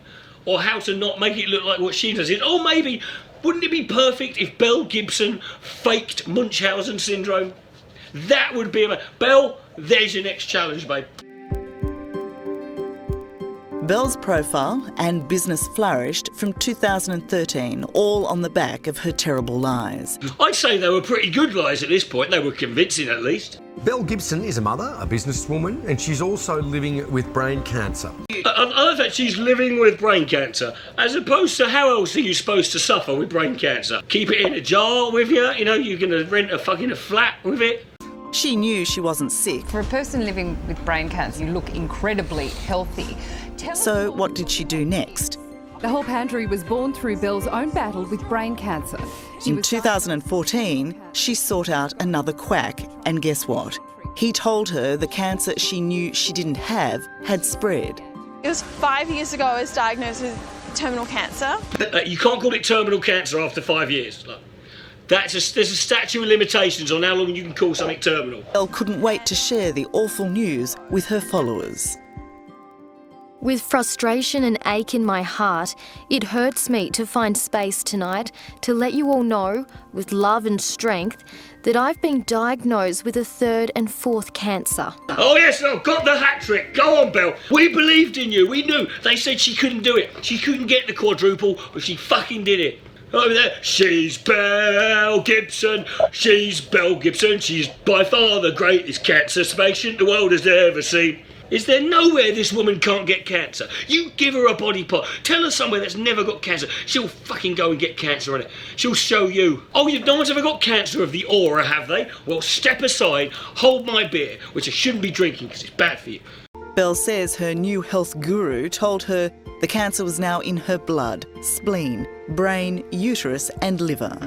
or how to not make it look like what she does. Or maybe, wouldn't it be perfect if Belle Gibson faked Munchausen syndrome? That would be Belle, there's your next challenge, babe. Belle's profile and business flourished from 2013, all on the back of her terrible lies. I'd say they were pretty good lies at this point. They were convincing, at least. Belle Gibson is a mother, a businesswoman, and she's also living with brain cancer. I love that she's living with brain cancer, as opposed to how else are you supposed to suffer with brain cancer? Keep it in a jar with you? You're going to rent a flat with it? She knew she wasn't sick. For a person living with brain cancer, you look incredibly healthy. So what did she do next? The whole pantry was born through Belle's own battle with brain cancer. In 2014, she sought out another quack, and guess what? He told her the cancer she knew she didn't have had spread. It was 5 years ago I was diagnosed with terminal cancer. You can't call it terminal cancer after 5 years. There's a statute of limitations on how long you can call something terminal. Belle couldn't wait to share the awful news with her followers. With frustration and ache in my heart, it hurts me to find space tonight to let you all know, with love and strength, that I've been diagnosed with a 3rd and 4th cancer. Oh yes, I've got the hat trick. Go on, Belle. We believed in you. We knew. They said she couldn't do it. She couldn't get the quadruple, but she fucking did it. Over there, she's Belle Gibson. She's Belle Gibson. She's by far the greatest cancer patient the world has ever seen. Is there nowhere this woman can't get cancer? You give her a body part. Tell her somewhere that's never got cancer. She'll fucking go and get cancer on it. She'll show you. Oh, no one's ever got cancer of the aura, have they? Well, step aside, hold my beer, which I shouldn't be drinking because it's bad for you. Belle says her new health guru told her the cancer was now in her blood, spleen, brain, uterus and liver.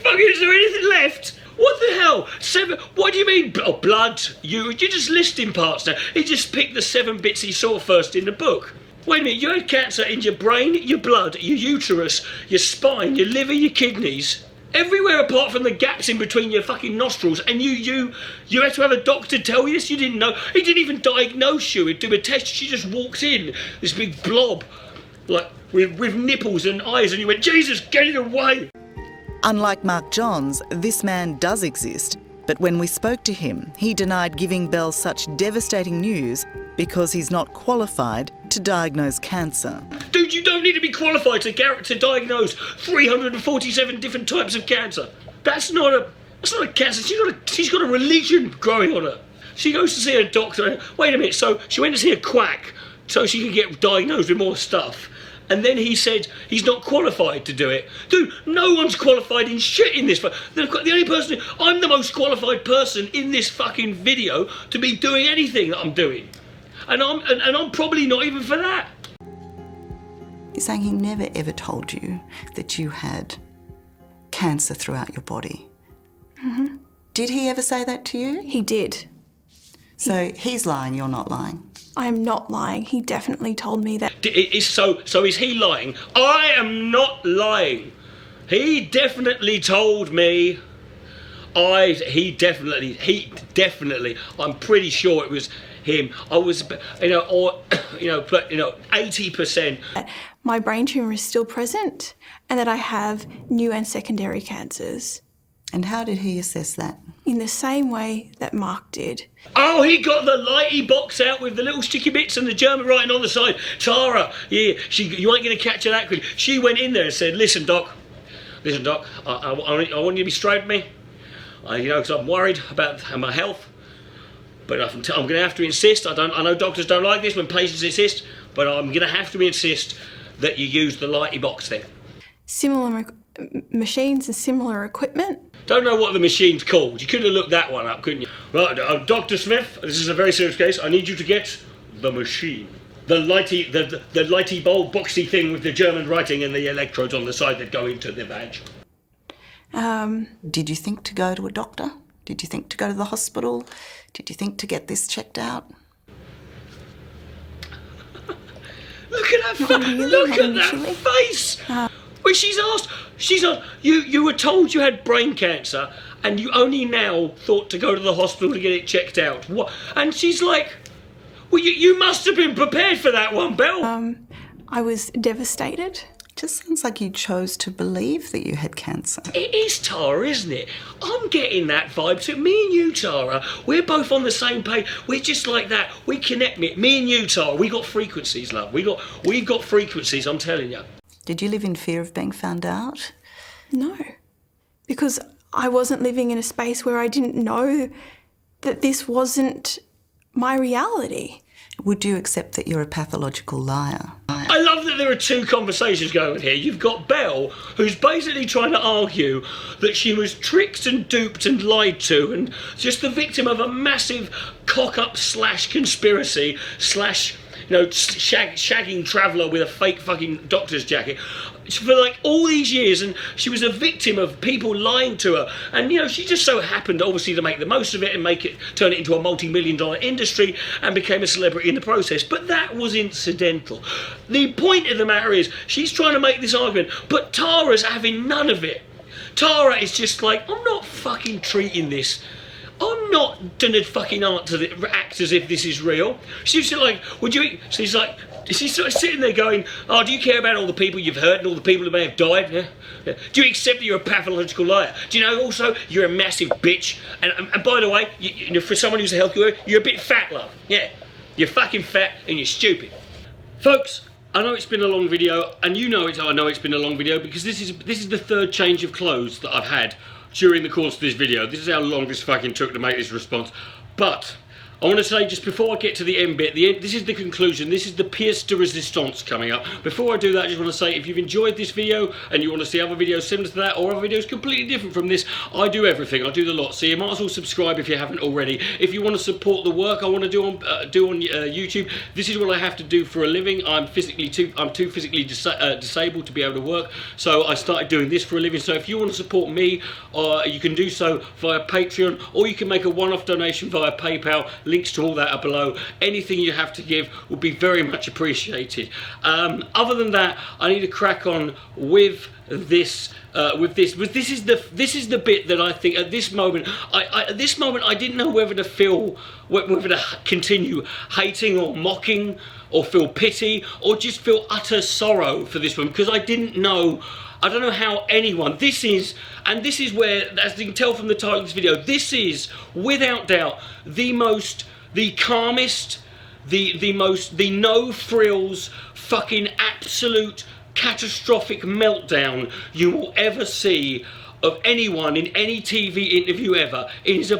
Fucking, is there anything left? What the hell? 7? What do you mean? Oh, blood? You're just listing parts now. He just picked the 7 bits he saw first in the book. Wait a minute, you had cancer in your brain, your blood, your uterus, your spine, your liver, your kidneys. Everywhere apart from the gaps in between your fucking nostrils. And you had to have a doctor tell you this? You didn't know? He didn't even diagnose you. He'd do a test. She just walks in, this big blob, like with nipples and eyes, and you went, Jesus, get it away. Unlike Mark Johns, this man does exist, but when we spoke to him, he denied giving Belle such devastating news because he's not qualified to diagnose cancer. Dude, you don't need to be qualified to diagnose 347 different types of cancer. That's not a cancer. She's got a religion growing on her. She goes to see a doctor. Wait a minute, so she went to see a quack so she could get diagnosed with more stuff. And then he said he's not qualified to do it. Dude, no one's qualified in shit in this. The only person, I'm the most qualified person in this fucking video to be doing anything that I'm doing. And I'm probably not even for that. You're saying he never ever told you that you had cancer throughout your body? Mm-hmm. Did he ever say that to you? He did. So he's lying, you're not lying. I am not lying. He definitely told me that. So is he lying? I am not lying. He definitely told me. He definitely. I'm pretty sure it was him. I was, 80%. My brain tumour is still present and that I have new and secondary cancers. And how did he assess that? In the same way that Mark did. Oh, he got the lighty box out with the little sticky bits and the German writing on the side. Tara, yeah, you ain't going to capture that quickly. She went in there and said, listen, Doc, I want you to be straight with me, because I'm worried about my health. But I'm going to have to insist. I know doctors don't like this when patients insist, but I'm going to have to insist that you use the lighty box thing. Similar machines and similar equipment. Don't know what the machine's called. You could have looked that one up, couldn't you? Right, Dr. Smith, this is a very serious case. I need you to get the machine. The lighty bulb boxy thing with the German writing and the electrodes on the side that go into the vag. Did you think to go to a doctor? Did you think to go to the hospital? Did you think to get this checked out? Look at that face! Well, she's asked, you were told you had brain cancer and you only now thought to go to the hospital to get it checked out. What? And she's like, well, you must have been prepared for that one, Belle. I was devastated. Just sounds like you chose to believe that you had cancer. It is, Tara, isn't it? I'm getting that vibe too. Me and you, Tara, we're both on the same page. We're just like that. We connect. Me and you, Tara, we got frequencies, love. We've got frequencies, I'm telling you. Did you live in fear of being found out? No, because I wasn't living in a space where I didn't know that this wasn't my reality. Would you accept that you're a pathological liar? I love that there are two conversations going on here. You've got Belle, who's basically trying to argue that she was tricked and duped and lied to and just the victim of a massive cock-up / conspiracy / shagging traveller with a fake fucking doctor's jacket for like all these years, and she was a victim of people lying to her, and she just so happened obviously to make the most of it and turn it into a multi-million-dollar industry and became a celebrity in the process. But that was incidental. The point of the matter is she's trying to make this argument, but Tara's having none of it. Tara is just like, I'm not fucking treating this. I'm not gonna fucking act as if this is real. She's like, would you? She's like, she's sort of sitting there going, oh, do you care about all the people you've hurt and all the people who may have died? Yeah? Yeah. Do you accept that you're a pathological liar? Do you know also you're a massive bitch? And by the way, for someone who's a health guru, you're a bit fat, love. Yeah, you're fucking fat and you're stupid. Folks, I know it's been a long video, and I know it's been a long video because this is the third change of clothes that I've had during the course of this video. This is how long this fucking took to make this response. But I want to say, just before I get to the end bit, this is the conclusion, this is the pièce de résistance coming up. Before I do that, I just want to say, if you've enjoyed this video and you want to see other videos similar to that, or other videos completely different from this, I do everything, I do the lot, so you might as well subscribe if you haven't already. If you want to support the work I want to do on YouTube, this is what I have to do for a living. I'm too physically disabled to be able to work, so I started doing this for a living. So if you want to support me, you can do so via Patreon, or you can make a one-off donation via PayPal. Links to all that are below. Anything you have to give would be very much appreciated. Other than that, I need to crack on with this. This is the bit that I think at this moment I didn't know whether to continue hating or mocking or feel pity or just feel utter sorrow for this one, because I don't know how anyone, this is where, as you can tell from the title of this video, this is without doubt the calmest, the no frills, fucking absolute catastrophic meltdown you will ever see of anyone in any TV interview ever. It is an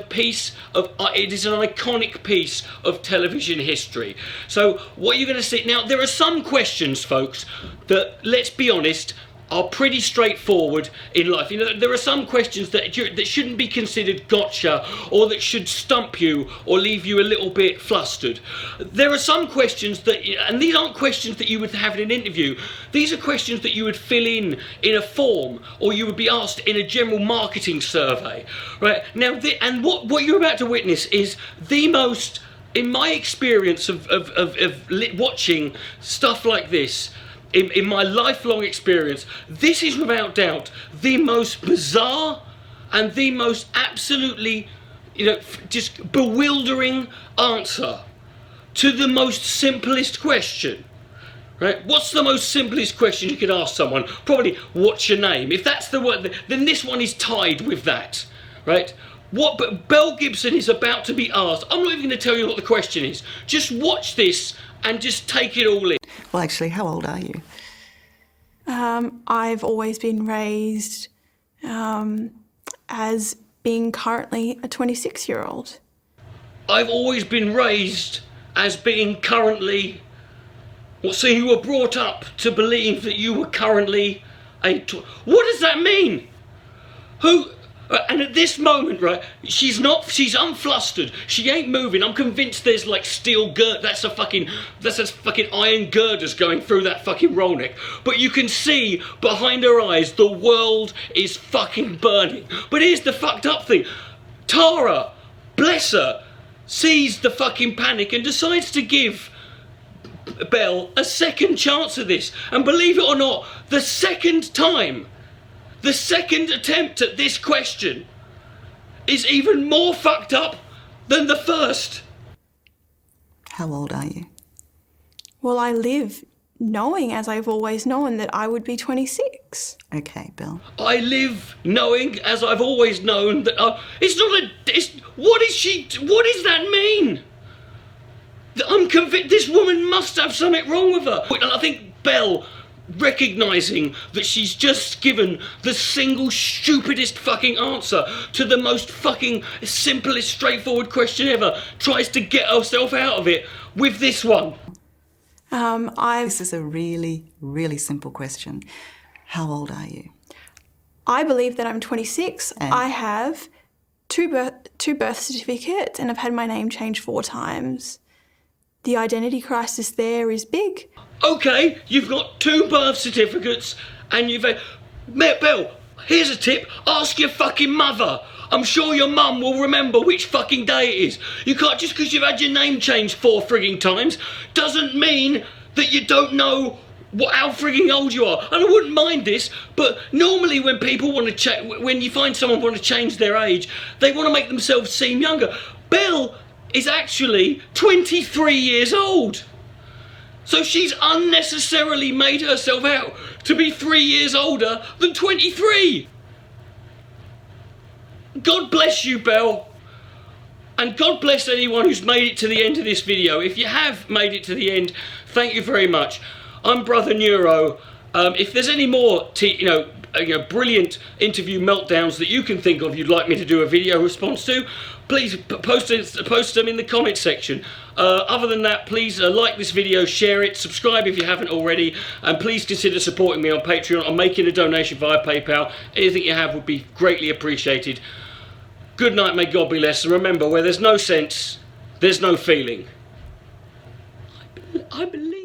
iconic piece of television history. So what you're going to see now, there are some questions, folks, that, let's be honest, are pretty straightforward in life. You know, there are some questions that shouldn't be considered gotcha, or that should stump you or leave you a little bit flustered. There are some questions that, and these aren't questions that you would have in an interview. These are questions that you would fill in a form, or you would be asked in a general marketing survey, right? Now, and what you're about to witness is the most, in my experience of watching stuff like this, in my lifelong experience, this is without doubt the most bizarre and the most absolutely, just bewildering answer to the most simplest question. Right? What's the most simplest question you could ask someone? Probably, what's your name? If that's the word, then this one is tied with that, right? But Belle Gibson is about to be asked. I'm not even going to tell you what the question is. Just watch this and just take it all in. Well, actually, how old are you? I've always been raised as being currently a 26-year-old. I've always been raised as being currently... Well, so you were brought up to believe that you were currently what does that mean? And at this moment, right, she's unflustered. She ain't moving. I'm convinced there's like steel that's a fucking iron girders going through that fucking roll neck. But you can see behind her eyes, the world is fucking burning. But here's the fucked up thing. Tara, bless her, sees the fucking panic and decides to give Belle a second chance at this. And believe it or not, the second time, the second attempt at this question is even more fucked up than the first. How old are you? Well, I live knowing, as I've always known, that I would be 26. Okay, Belle. I live knowing, as I've always known, that what does that mean? I'm convinced this woman must have something wrong with her. And I think Belle, recognising that she's just given the single stupidest fucking answer to the most fucking simplest straightforward question ever, tries to get herself out of it with this one. This is a really, really simple question. How old are you? I believe that I'm 26. And? I have two birth certificates and I've had my name changed 4 times. The identity crisis there is big. Okay, you've got 2 birth certificates and you've... Belle, here's a tip. Ask your fucking mother. I'm sure your mum will remember which fucking day it is. You can't, just because you've had your name changed 4 frigging times, doesn't mean that you don't know how frigging old you are. And I wouldn't mind this, but normally when people want to when you find someone want to change their age, they want to make themselves seem younger. Belle is actually 23 years old. So she's unnecessarily made herself out to be 3 years older than 23. God bless you, Belle. And God bless anyone who's made it to the end of this video. If you have made it to the end, thank you very much. I'm Brother Neuro. If there's any more brilliant interview meltdowns that you can think of you'd like me to do a video response to, please post them in the comment section. Other than that, please like this video, share it, subscribe if you haven't already, and please consider supporting me on Patreon. I'm making a donation via PayPal. Anything you have would be greatly appreciated. Good night, may God bless, and remember, where there's no sense, there's no feeling. I believe.